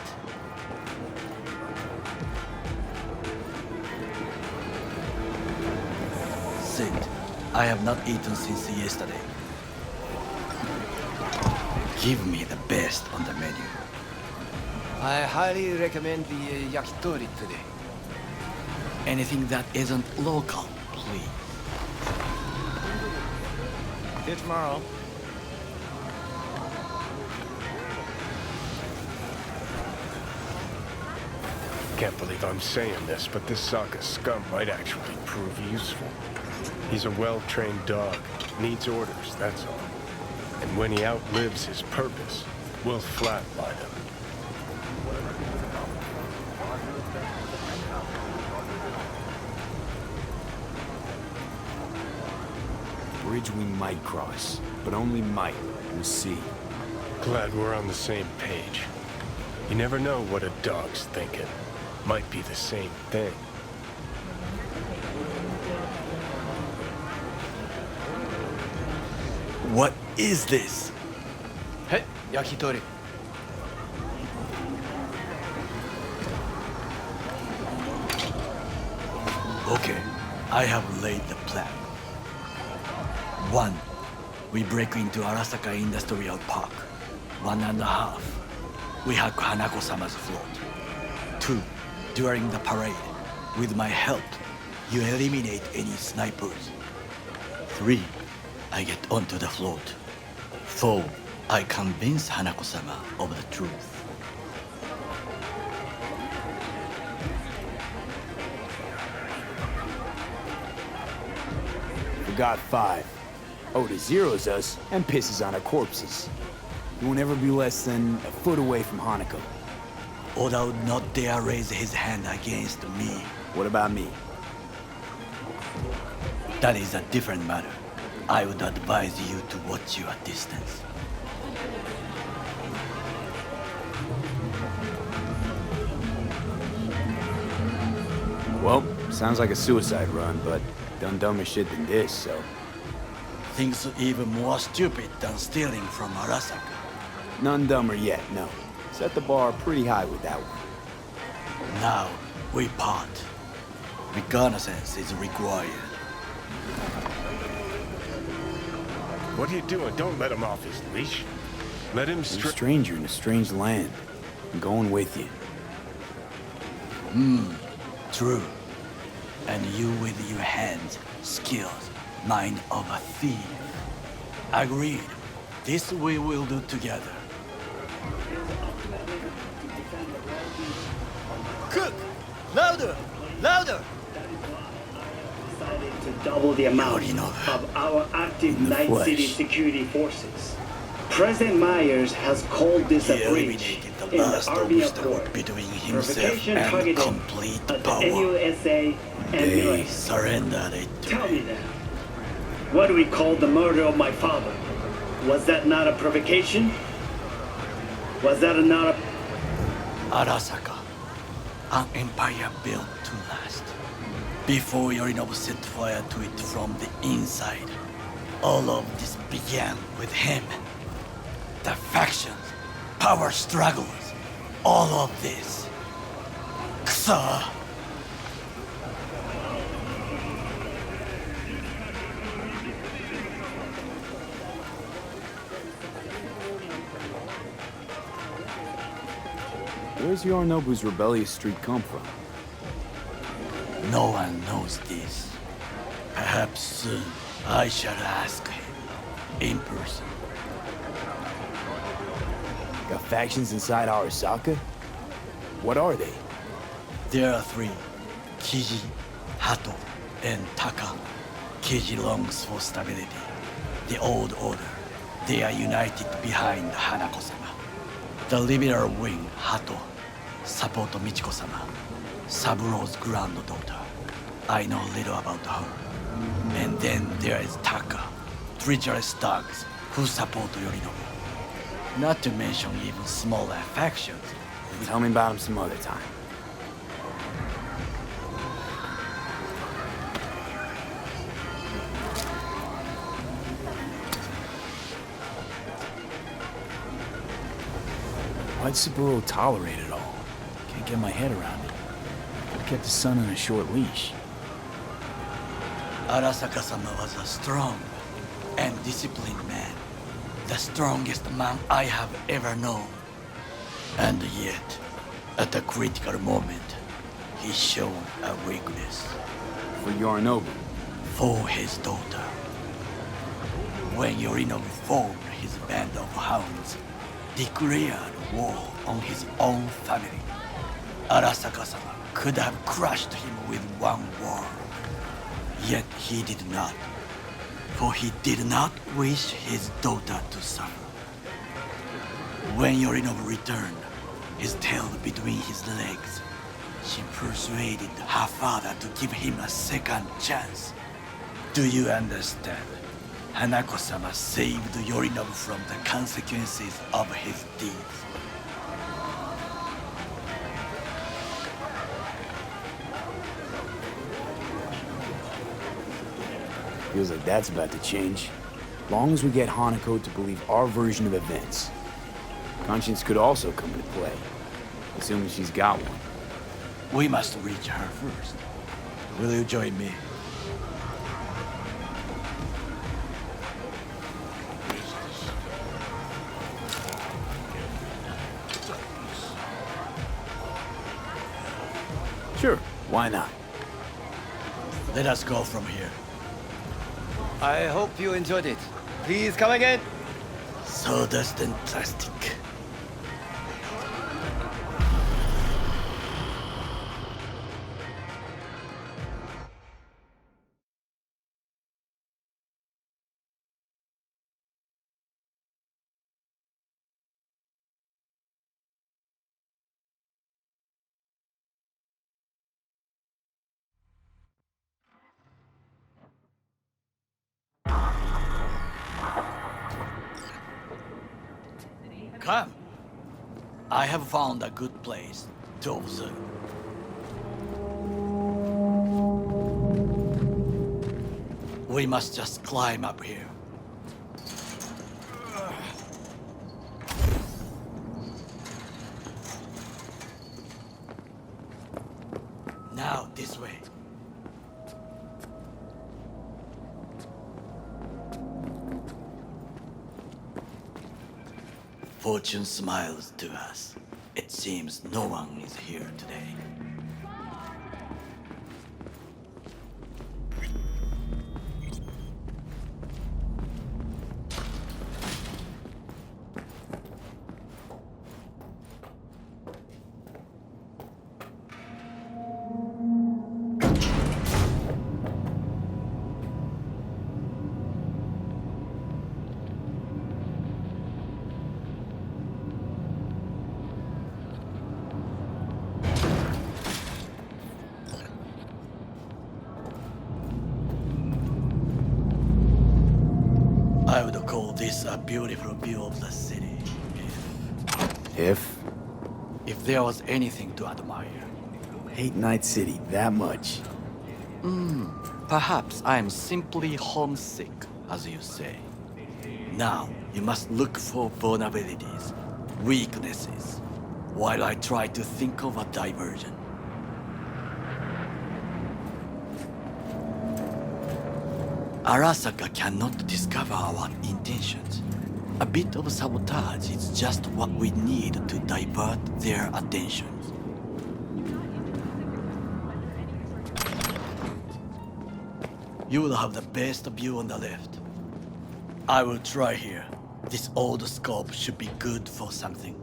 Sit. I have not eaten since yesterday. Give me the best on the menu. I highly recommend the yakitori today. Anything that isn't local, please. See you tomorrow. Can't believe I'm saying this, but this Sokka scum might actually prove useful. He's a well-trained dog. Needs orders, that's all. And when he outlives his purpose, we'll flatline him. Bridge we might cross, but only might. We'll see. Glad we're on the same page. You never know what a dog's thinking. Might be the same thing. What is this? Hey, yakitori. Okay, I have laid the plan. 1. We break into Arasaka Industrial Park. 1.5. We hack Hanako-sama's float. 2. During the parade, with my help, you eliminate any snipers. 3. I get onto the float. 4. I convince Hanako-sama of the truth. Forgot 5. Oda zeroes us and pisses on our corpses. He won't ever be less than a foot away from Hanako. Oda would not dare raise his hand against me. What about me? That is a different matter. I would advise you to watch your distance. Well, sounds like a suicide run, but done dumber shit than this, so... Things even more stupid than stealing from Arasaka. None dumber yet, no. Set the bar pretty high with that one. Now, we part. Reconnaissance is required. What are you doing? Don't let him off his leash. Let him You're a stranger in a strange land. I'm going with you. True. And you with your hands, skills, mind of a thief. Agreed. This we will do together. Cook! Louder! Louder! Decided to double the amount of our active Night City security forces. President Myers has called this a breach in the Army Accord. Between himself Provocation and targeted complete at the power. NUSA and They military. surrendered it to Tell me now, what do we call the murder of my father? Was that not a provocation? Was that not a... Arasaka, an empire built to last. Before Yorinobu set fire to it from the inside, all of this began with him. The factions, power struggles, all of this. Kusa! Where's Yorinobu's rebellious streak come from? No one knows this. Perhaps soon I shall ask him in person. Got factions inside Arasaka? What are they? There are three. Kiji, Hato, and Taka. Kiji longs for stability. The old order. They are united behind Hanako-sama. The liberal wing, Hato, support Michiko-sama, Sabro's granddaughter. I know little about her. And then there is Taka, treacherous thugs who support Yorinobu. Not to mention even smaller factions. Tell me about them some other time. Why'd Saburo tolerate it all? Can't get my head around it. Could've kept his son on a short leash. Arasaka-sama was a strong and disciplined man. The strongest man I have ever known. And yet, at a critical moment, he showed a weakness. For Yorinobu? For his daughter. When Yorinobu formed his band of hounds, declared war on his own family, Arasaka-sama could have crushed him with one word. Yet he did not, for he did not wish his daughter to suffer. When Yorinobu returned, his tail between his legs, she persuaded her father to give him a second chance. Do you understand? Hanako-sama saved Yorinobu from the consequences of his deeds. Feels like that's about to change. Long as we get Hanako to believe our version of events. Conscience could also come into play, assuming she's got one. We must reach her first. Will you join me? Sure, why not? Let us go from here. I hope you enjoyed it. Please come again. Sawdust and plastic. Come. I have found a good place to observe. We must just climb up here. Now, this way. Fortune smiles to us. It seems no one is here today. I would call this a beautiful view of the city. If? If there was anything to admire. Hate Night City that much. Perhaps I am simply homesick, as you say. Now, you must look for vulnerabilities, weaknesses, while I try to think of a diversion. Arasaka cannot discover our intentions. A bit of sabotage is just what we need to divert their attentions. You will have the best view on the left. I will try here. This old scope should be good for something.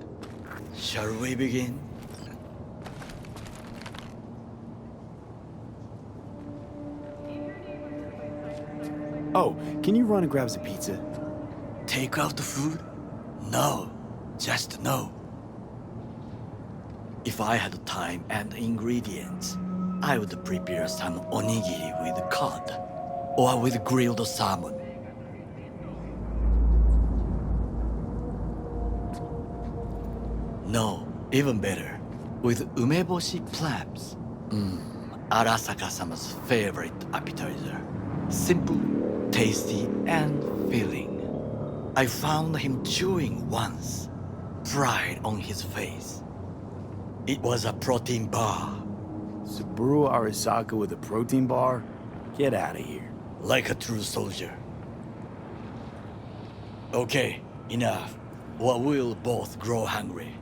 Shall we begin? Oh, can you run and grab some pizza? Take out the food? No, just no. If I had time and ingredients, I would prepare some onigiri with cod, or with grilled salmon. No, even better, with umeboshi clams. Arasaka-sama's favorite appetizer. Simple, tasty, and filling. I found him chewing once, pride on his face. It was a protein bar. Saburo Arasaka with a protein bar? Get out of here. Like a true soldier. Okay, enough, or we'll both grow hungry.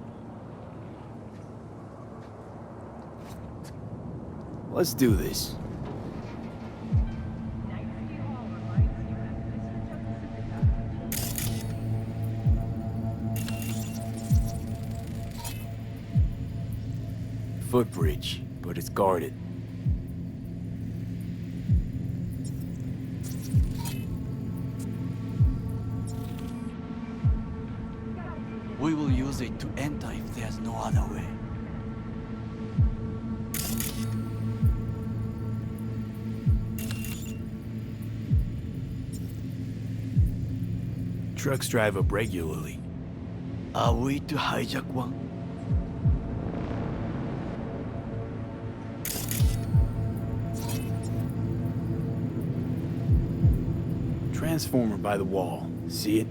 Let's do this. Footbridge, but it's guarded. We will use it to enter if there's no other way. Trucks drive up regularly. Are we to hijack one? Transformer by the wall. See it?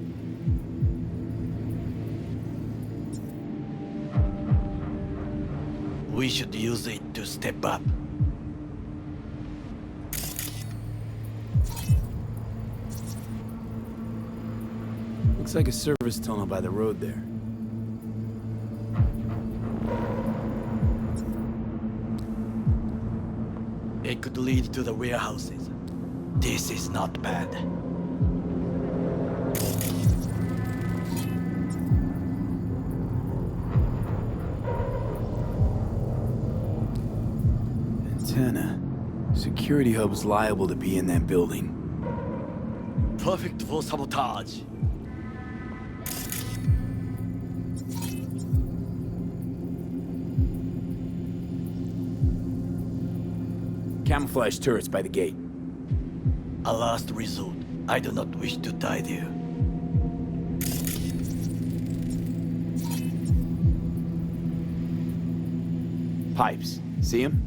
We should use it to step up. Looks like a service tunnel by the road there. It could lead to the warehouses. This is not bad. Antenna. Security hub's liable to be in that building. Perfect for sabotage. Camouflage turrets by the gate. A last resort. I do not wish to die there. Pipes. See them?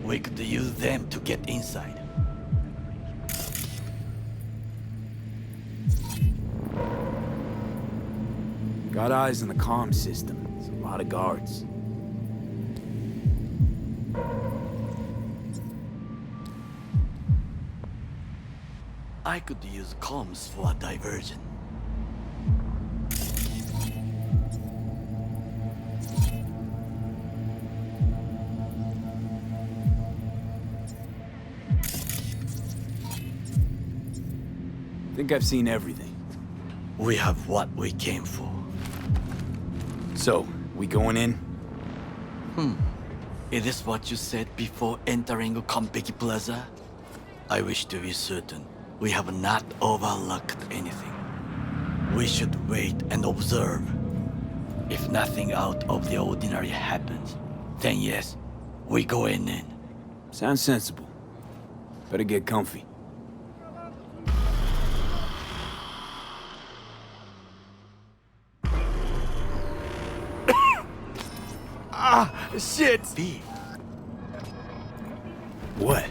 We could use them to get inside. Got eyes on the comm system. It's a lot of guards. I could use comms for a diversion. Think I've seen everything. We have what we came for. So, we going in? Is this what you said before entering Konpeki Plaza? I wish to be certain we have not overlooked anything. We should wait and observe. If nothing out of the ordinary happens, then yes, we going in. Sounds sensible. Better get comfy. Shit! B. What?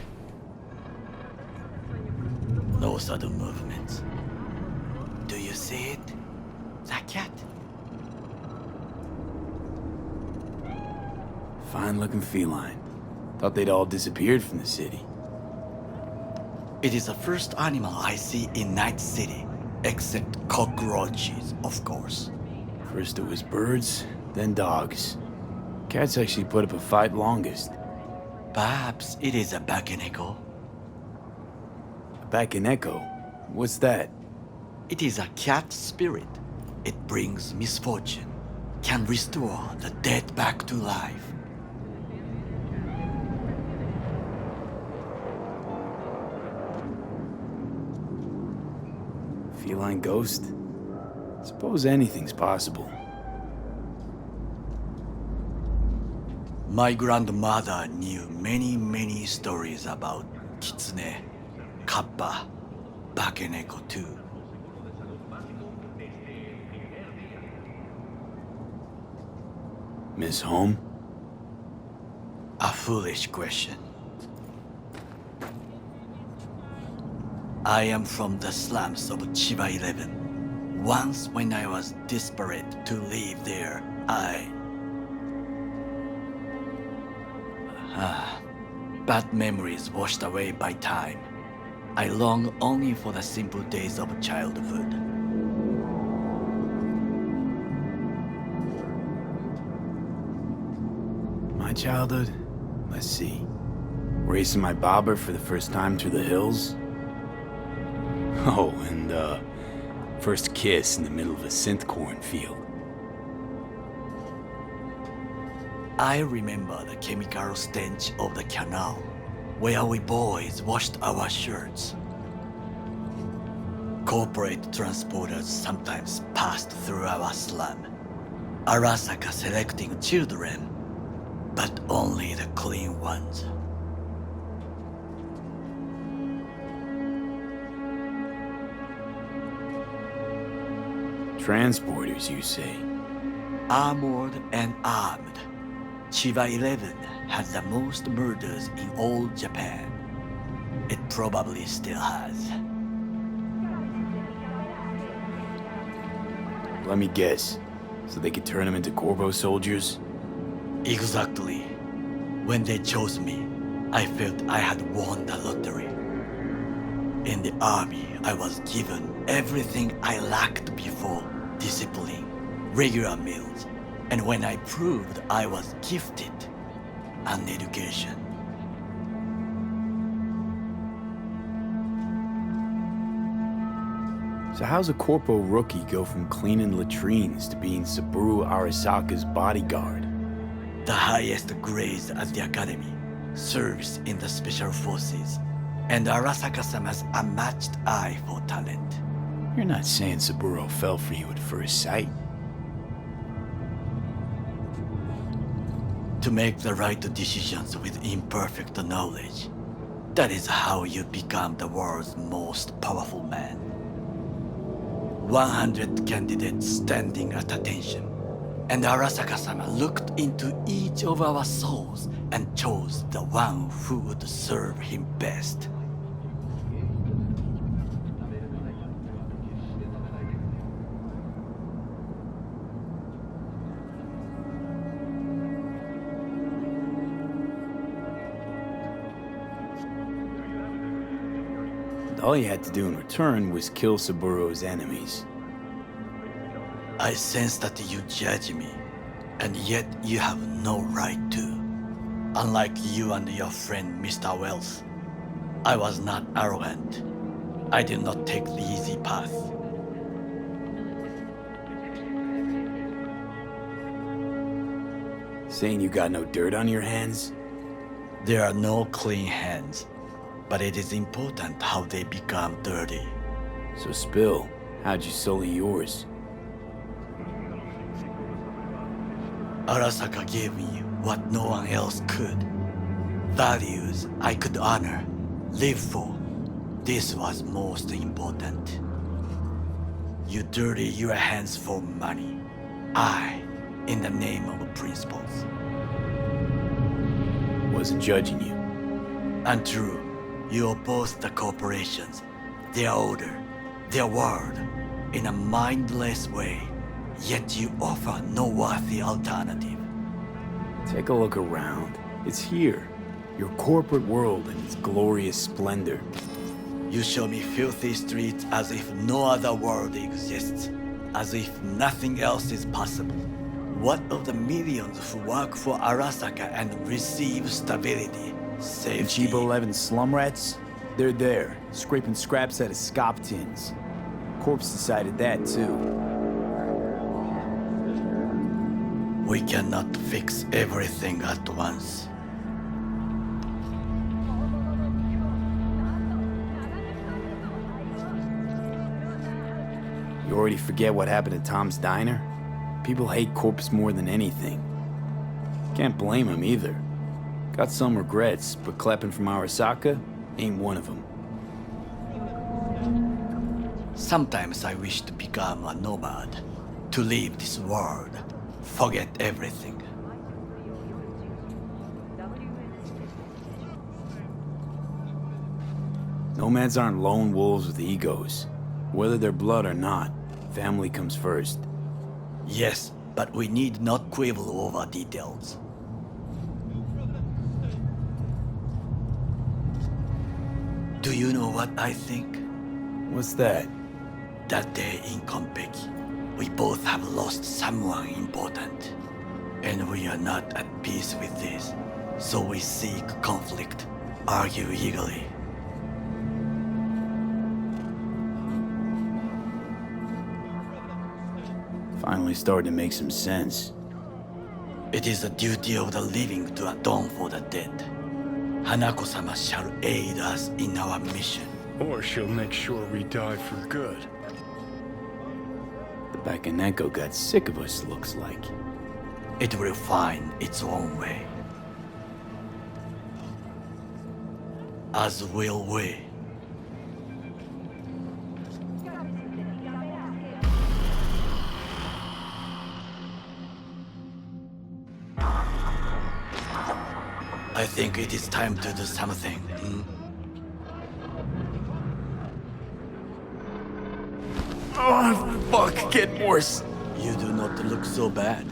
No sudden movements. Do you see it? That cat? Fine-looking feline. Thought they'd all disappeared from the city. It is the first animal I see in Night City, except cockroaches, of course. First it was birds, then dogs. Cats actually put up a fight longest. Perhaps it is a Bakeneko. A Bakeneko? What's that? It is a cat spirit. It brings misfortune, can restore the dead back to life. Feline ghost? Suppose anything's possible. My grandmother knew many stories about Kitsune, Kappa, Bakeneko too. Miss Home? A foolish question. I am from the slums of Chiba 11. Once when I was desperate to live there, bad memories washed away by time. I long only for the simple days of childhood. My childhood? Let's see. Racing my bobber for the first time through the hills? Oh, and first kiss in the middle of a synth cornfield. I remember the chemical stench of the canal, where we boys washed our shirts. Corporate transporters sometimes passed through our slum, Arasaka selecting children, but only the clean ones. Transporters, you say? Armored and armed. Chiba 11 has the most murders in all Japan. It probably still has. Let me guess. So they could turn them into Corvo soldiers? Exactly. When they chose me, I felt I had won the lottery. In the army, I was given everything I lacked before: discipline, regular meals, and when I proved I was gifted, an education. So how's a corpo rookie go from cleaning latrines to being Saburo Arasaka's bodyguard? The highest grades at the academy, serves in the special forces, and Arasaka-sama's unmatched eye for talent. You're not saying Saburo fell for you at first sight? To make the right decisions with imperfect knowledge, that is how you become the world's most powerful man. 100 candidates standing at attention, and Arasaka-sama looked into each of our souls and chose the one who would serve him best. All you had to do in return was kill Saburo's enemies. I sense that you judge me, and yet you have no right to. Unlike you and your friend Mr. Wells, I was not arrogant. I did not take the easy path. Saying you got no dirt on your hands? There are no clean hands, but it is important how they become dirty. So spill, how'd you sully yours? Arasaka gave me what no one else could. Values I could honor, live for. This was most important. You dirty your hands for money. I, in the name of principles. Wasn't judging you. Untrue. You oppose the corporations, their order, their word, in a mindless way. Yet you offer no worthy alternative. Take a look around. It's here. Your corporate world in its glorious splendor. You show me filthy streets as if no other world exists. As if nothing else is possible. What of the millions who work for Arasaka and receive stability, safety? Chiba 11 slum rats? They're there, scraping scraps out of scop tins. Corpse decided that too. We cannot fix everything at once. You already forget what happened at Tom's Diner? People hate Corpse more than anything. Can't blame him either. Got some regrets, but clapping from Arasaka ain't one of them. Sometimes I wish to become a nomad, to leave this world, forget everything. Nomads aren't lone wolves with egos. Whether they're blood or not, family comes first. Yes, but we need not quibble over details. Do you know what I think? What's that? That day in Konpeki, we both have lost someone important. And we are not at peace with this. So we seek conflict, argue eagerly. Finally starting to make some sense. It is the duty of the living to atone for the dead. Hanako-sama shall aid us in our mission. Or she'll make sure we die for good. The Bakaneko got sick of us, looks like. It will find its own way. As will we. I think it is time to do something. Oh, fuck, getting worse. You do not look so bad.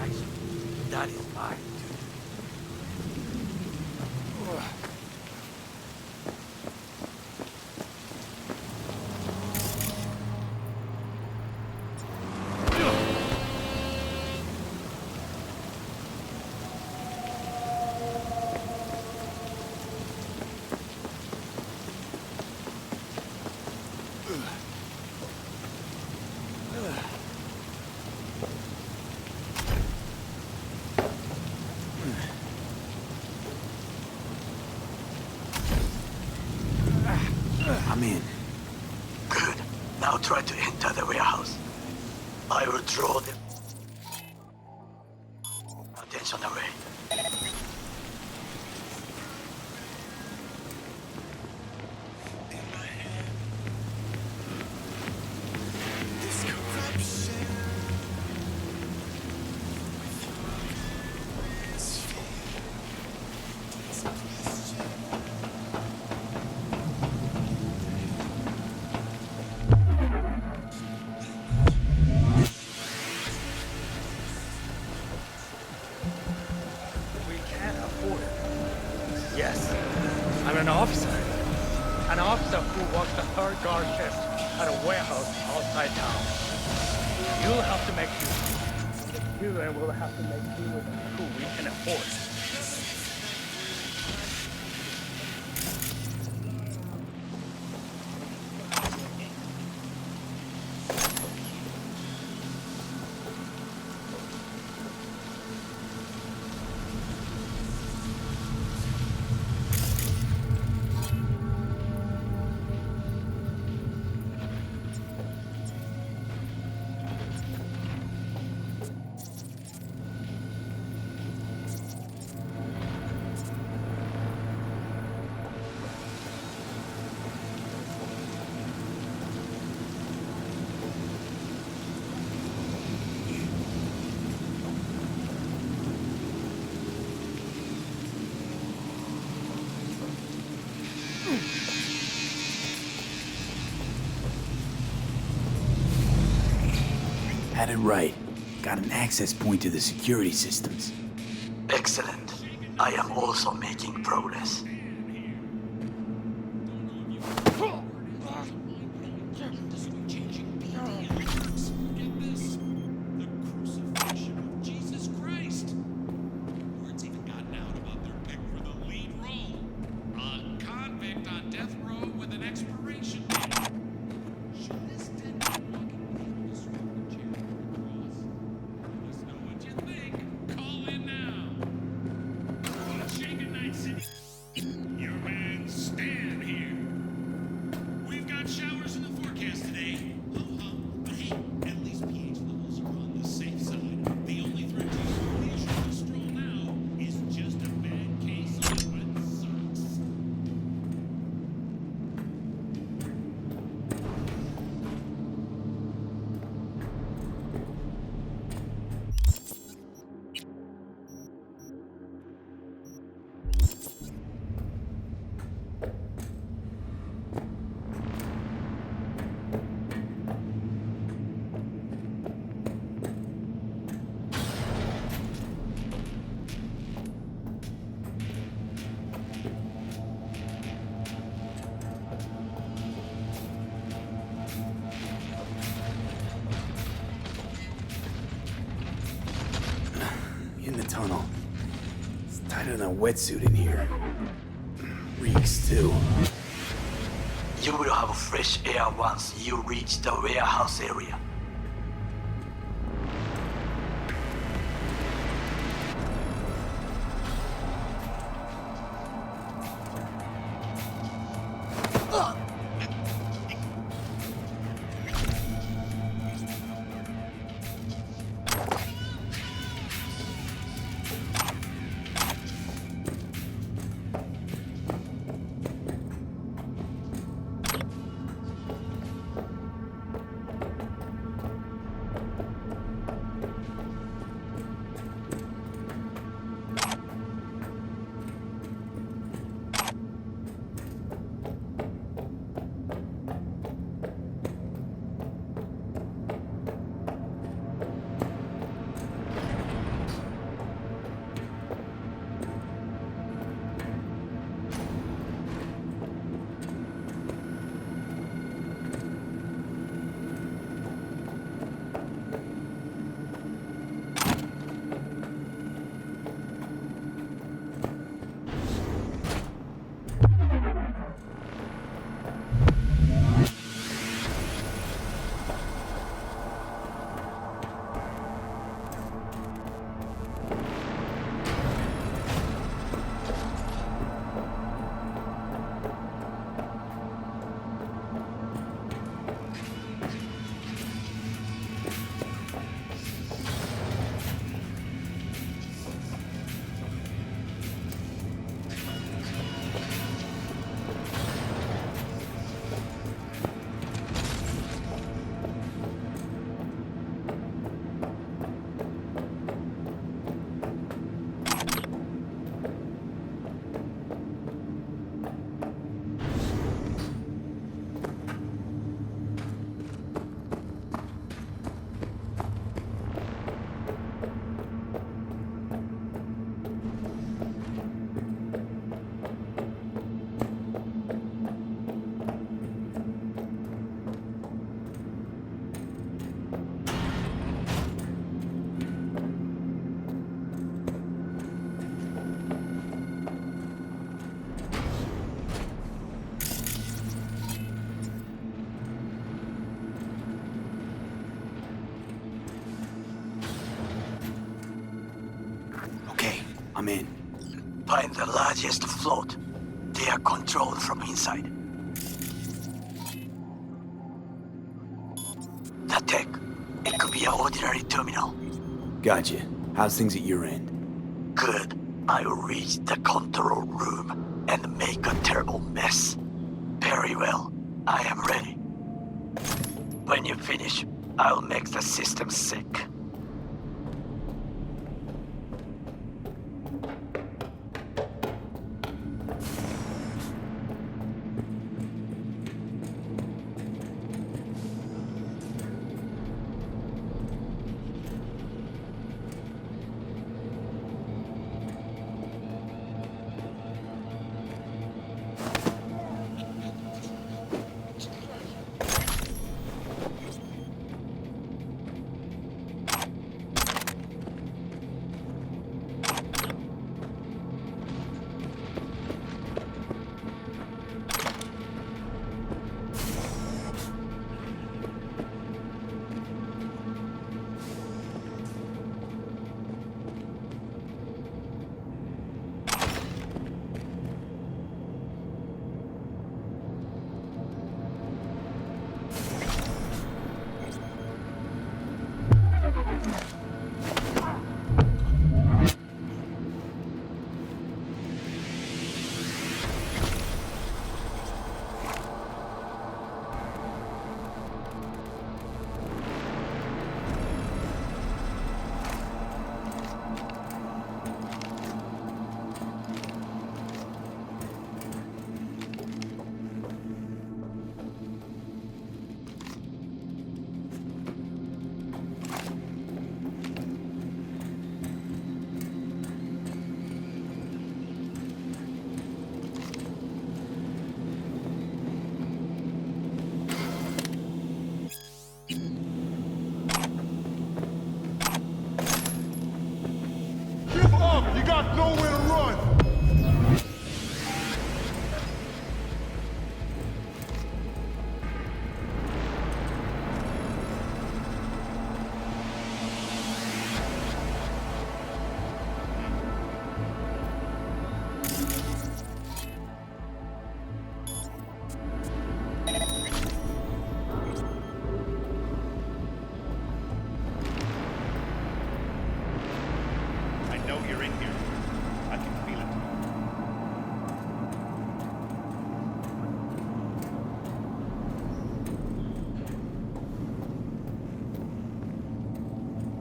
satisfaction. That is mine. I'm in. Good. Now try to enter the warehouse. I will draw the attention away. Yes, I'm an officer. An officer who works the third guard shift at a warehouse outside town. You'll have to make do. The killer will have to make do with who we can afford. Had it right. Got an access point to the security systems. Excellent. I am also making progress. In the tunnel. It's tighter than a wetsuit in here. Reeks, too. You will have fresh air once you reach the warehouse area. I'm in. Find the largest float. They are controlled from inside. The tech. It could be an ordinary terminal. Gotcha. How's things at your end? Good. I'll reach the control room and make a terrible mess. Very well. I am ready. When you finish, I'll make the system sick. Nowhere to run! I know you're in here. I can feel it.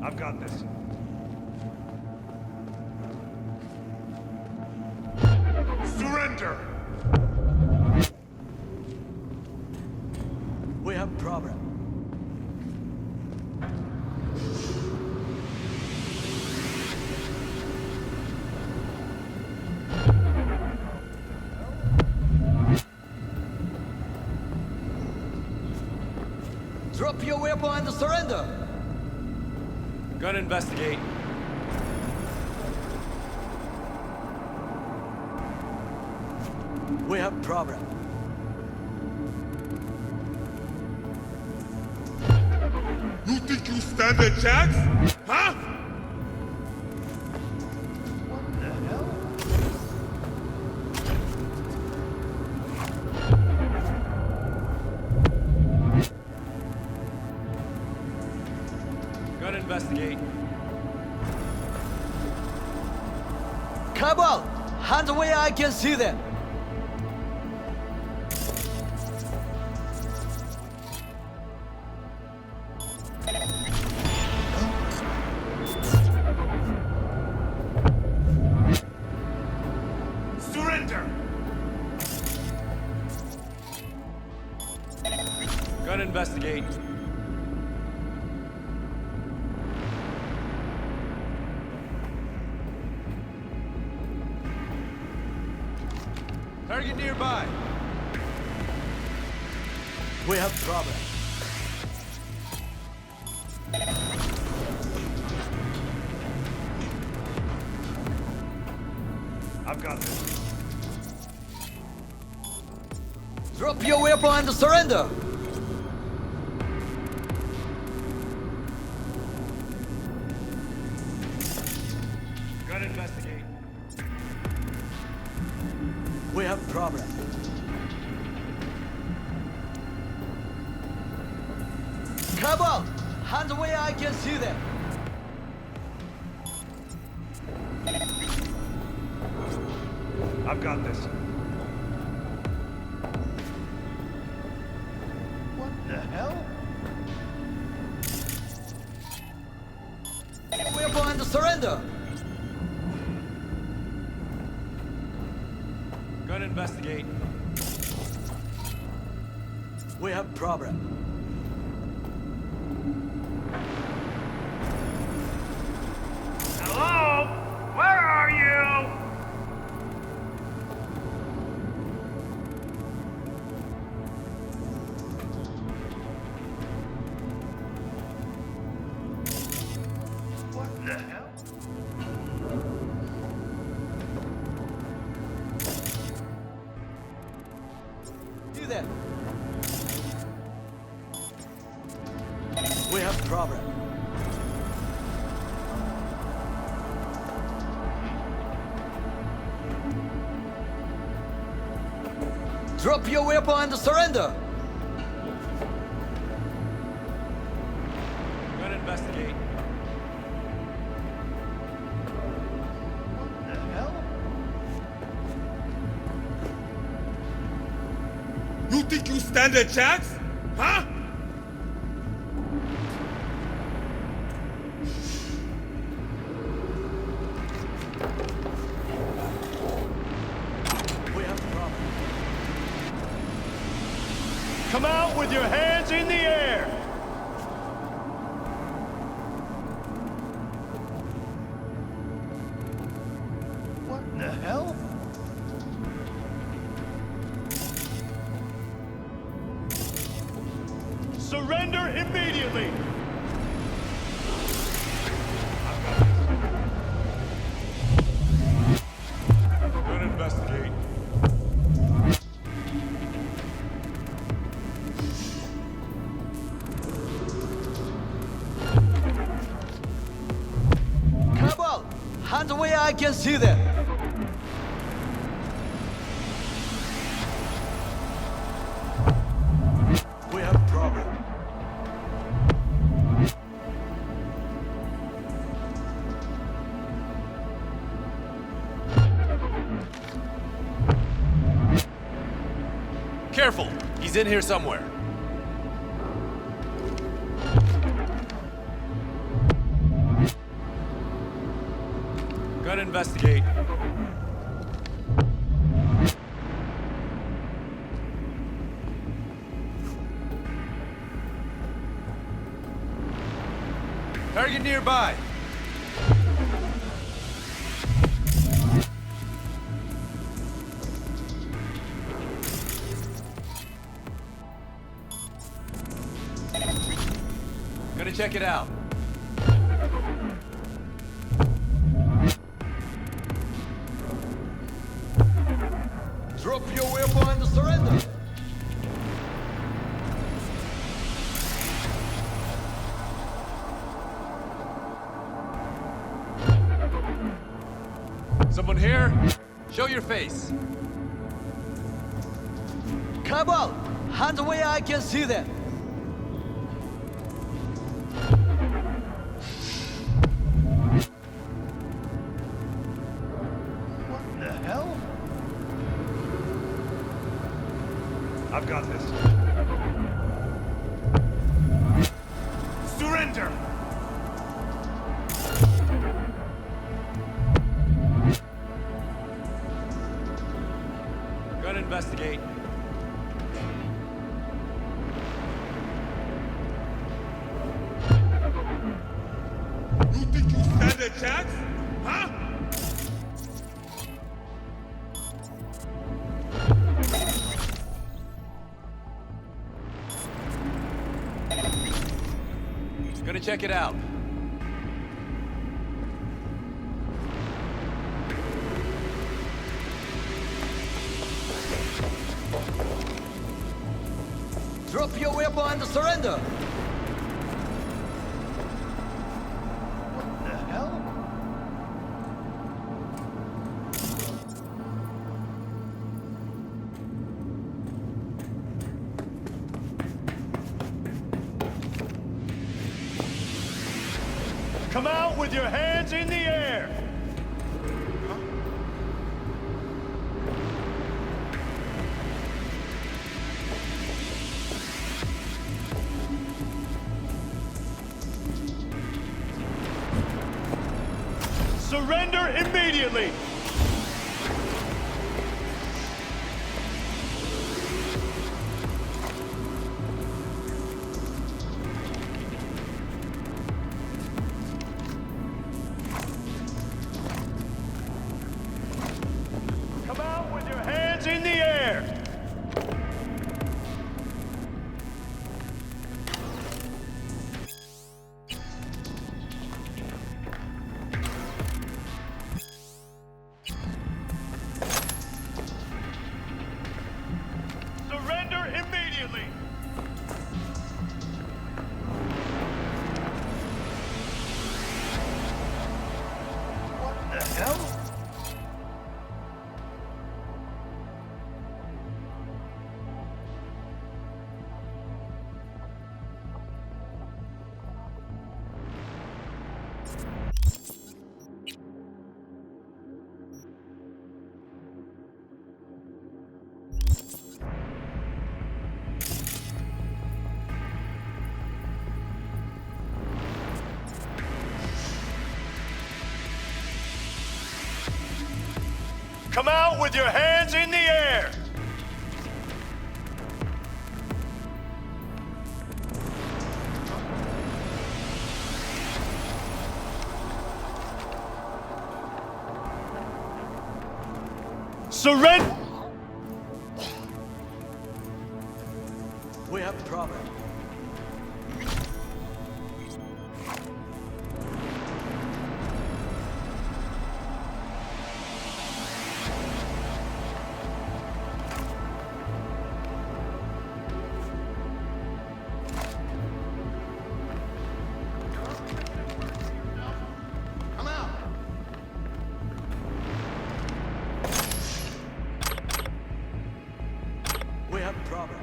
I've got this. Surrender! We have a problem. Drop your weapon and surrender! Gonna investigate. We have problem. You think you stand a chance? Huh? Gonna investigate. Come on! Hands where I can see them! Surrender! Gonna investigate. Target nearby. We have problem. I've got this. Drop your weapon and surrender! Gotta investigate. problem. Come on! Hands where I can see them. I've got this. What the hell? We're going to surrender. Gonna investigate. We have problem. Hello? Where are you? What the hell? Do that. We have problem. Drop your weapon and surrender. Gonna investigate. What the hell? You think you stand a chance? Huh? We have problem. Come out with your hands in the air! What the hell? Surrender immediately! Gonna investigate. Come on! Hands where I can see them. We have problem. Careful! He's in here somewhere. Gonna investigate. Target nearby. Gonna check it out. Drop your weapon and surrender. Someone here? Show your face. Come on! Hands where I can see them. What the hell? I've got this. Surrender! Gonna investigate. You think you stand a chance? Huh? Gonna check it out. Drop your weapon and surrender. What the hell? Come out with your hands in the air! Surrender immediately! Come out with your hands in the air! Surrender immediately! What the hell? Come out with your hands in the air! Surrender! We have a problem. We have a problem.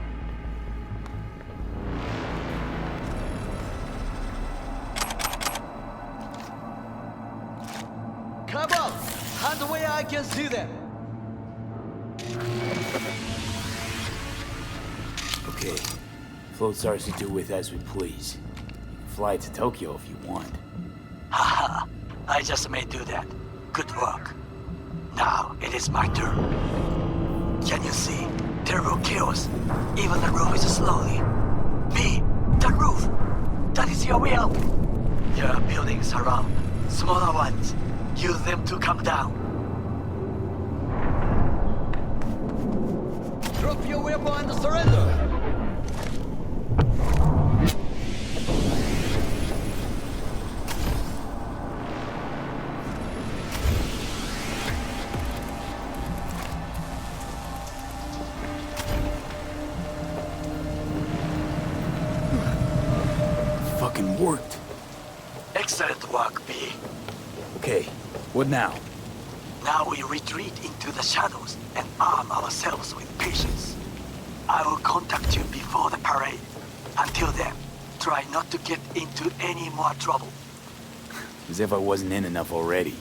Come on! Hand away, I can see them! Okay. Floats ours to do with as we please. Fly to Tokyo if you want. Haha, I just may do that. Good work. Now it is my turn. Can you see? Terrible chaos. Even the roof is slowly. Me, the roof. That is your way out. There are buildings around, smaller ones. Use them to come down. Drop your weapon and surrender! Fucking worked. Excellent work, B. Okay, what now? Now we retreat into the shadows and arm ourselves with patience. I will contact you before the parade. Until then, try not to get into any more trouble. As if I wasn't in enough already.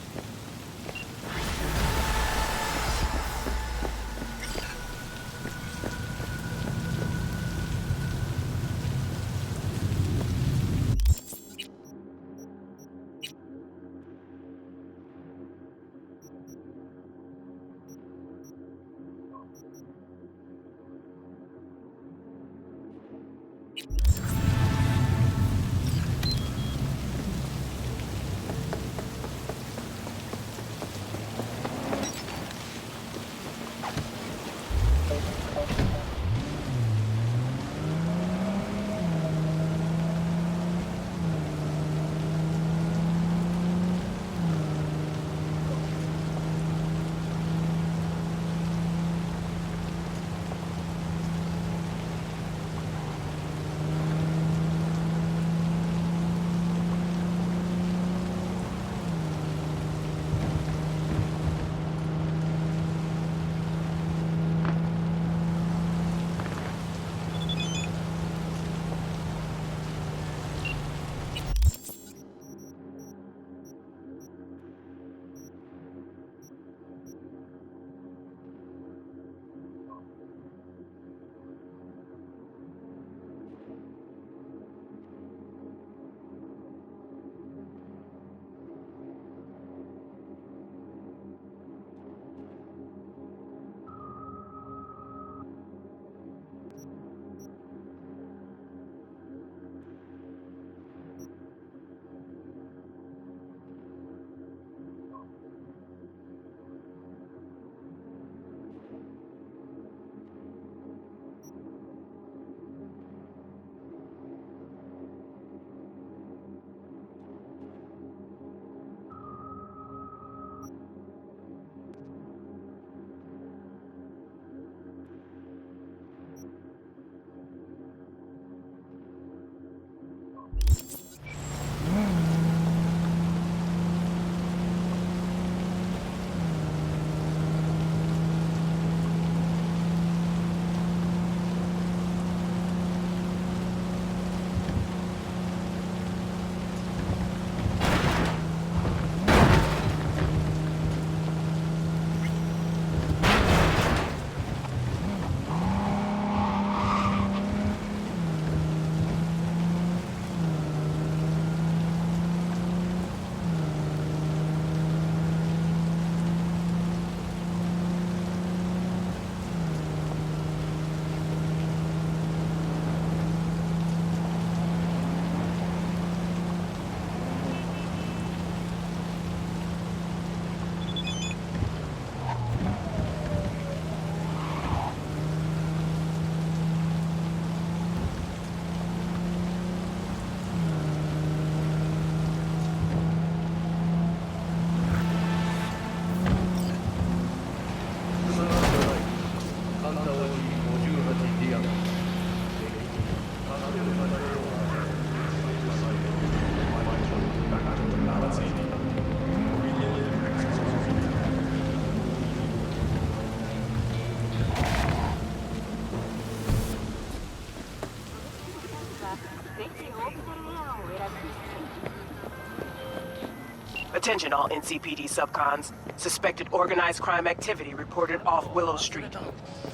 Attention all NCPD subcons. Suspected organized crime activity reported off Willow Street.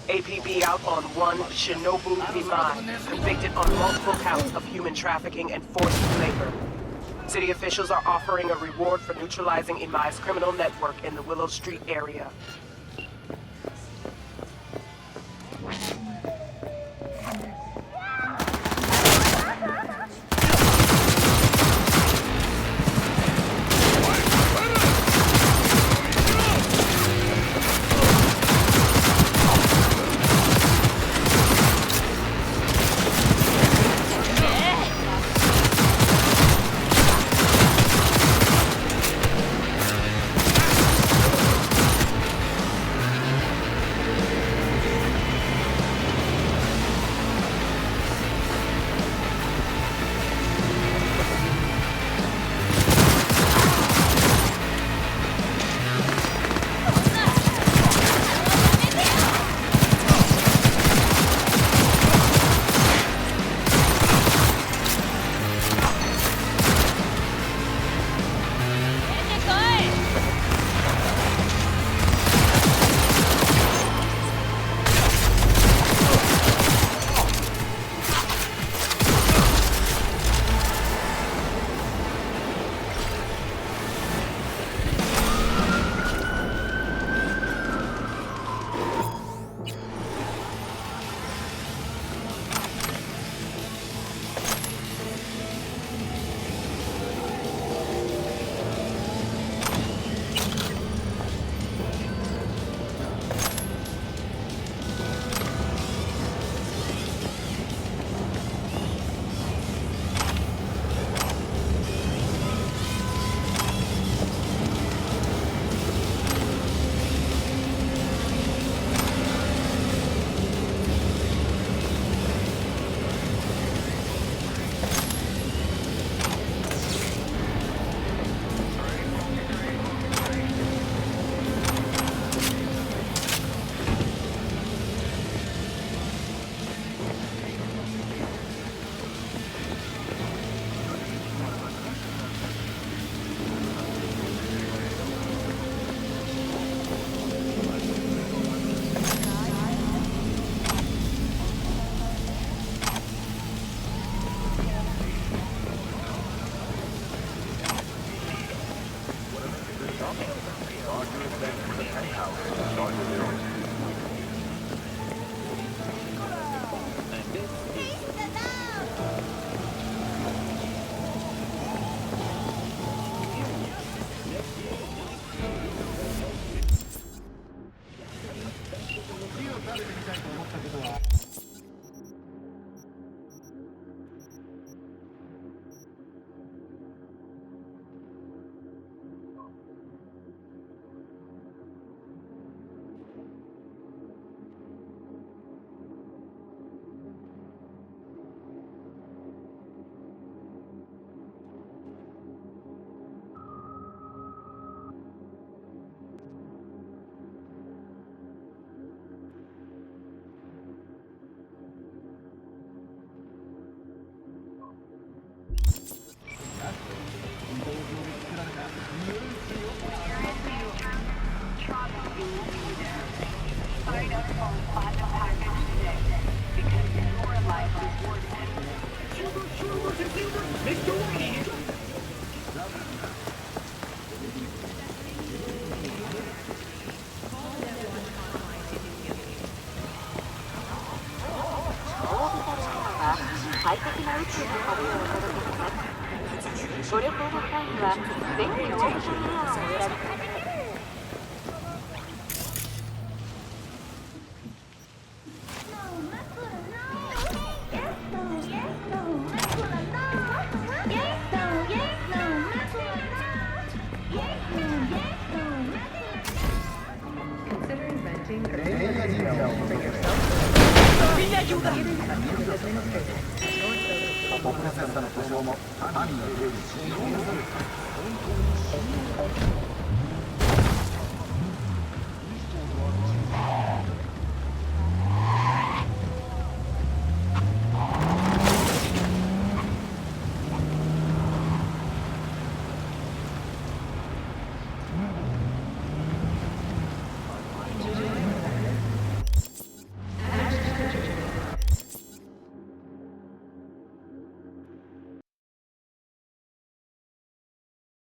APB out on one Shinobu Imai, convicted on multiple counts of human trafficking and forced labor. City officials are offering a reward for neutralizing Imai's criminal network in the Willow Street area.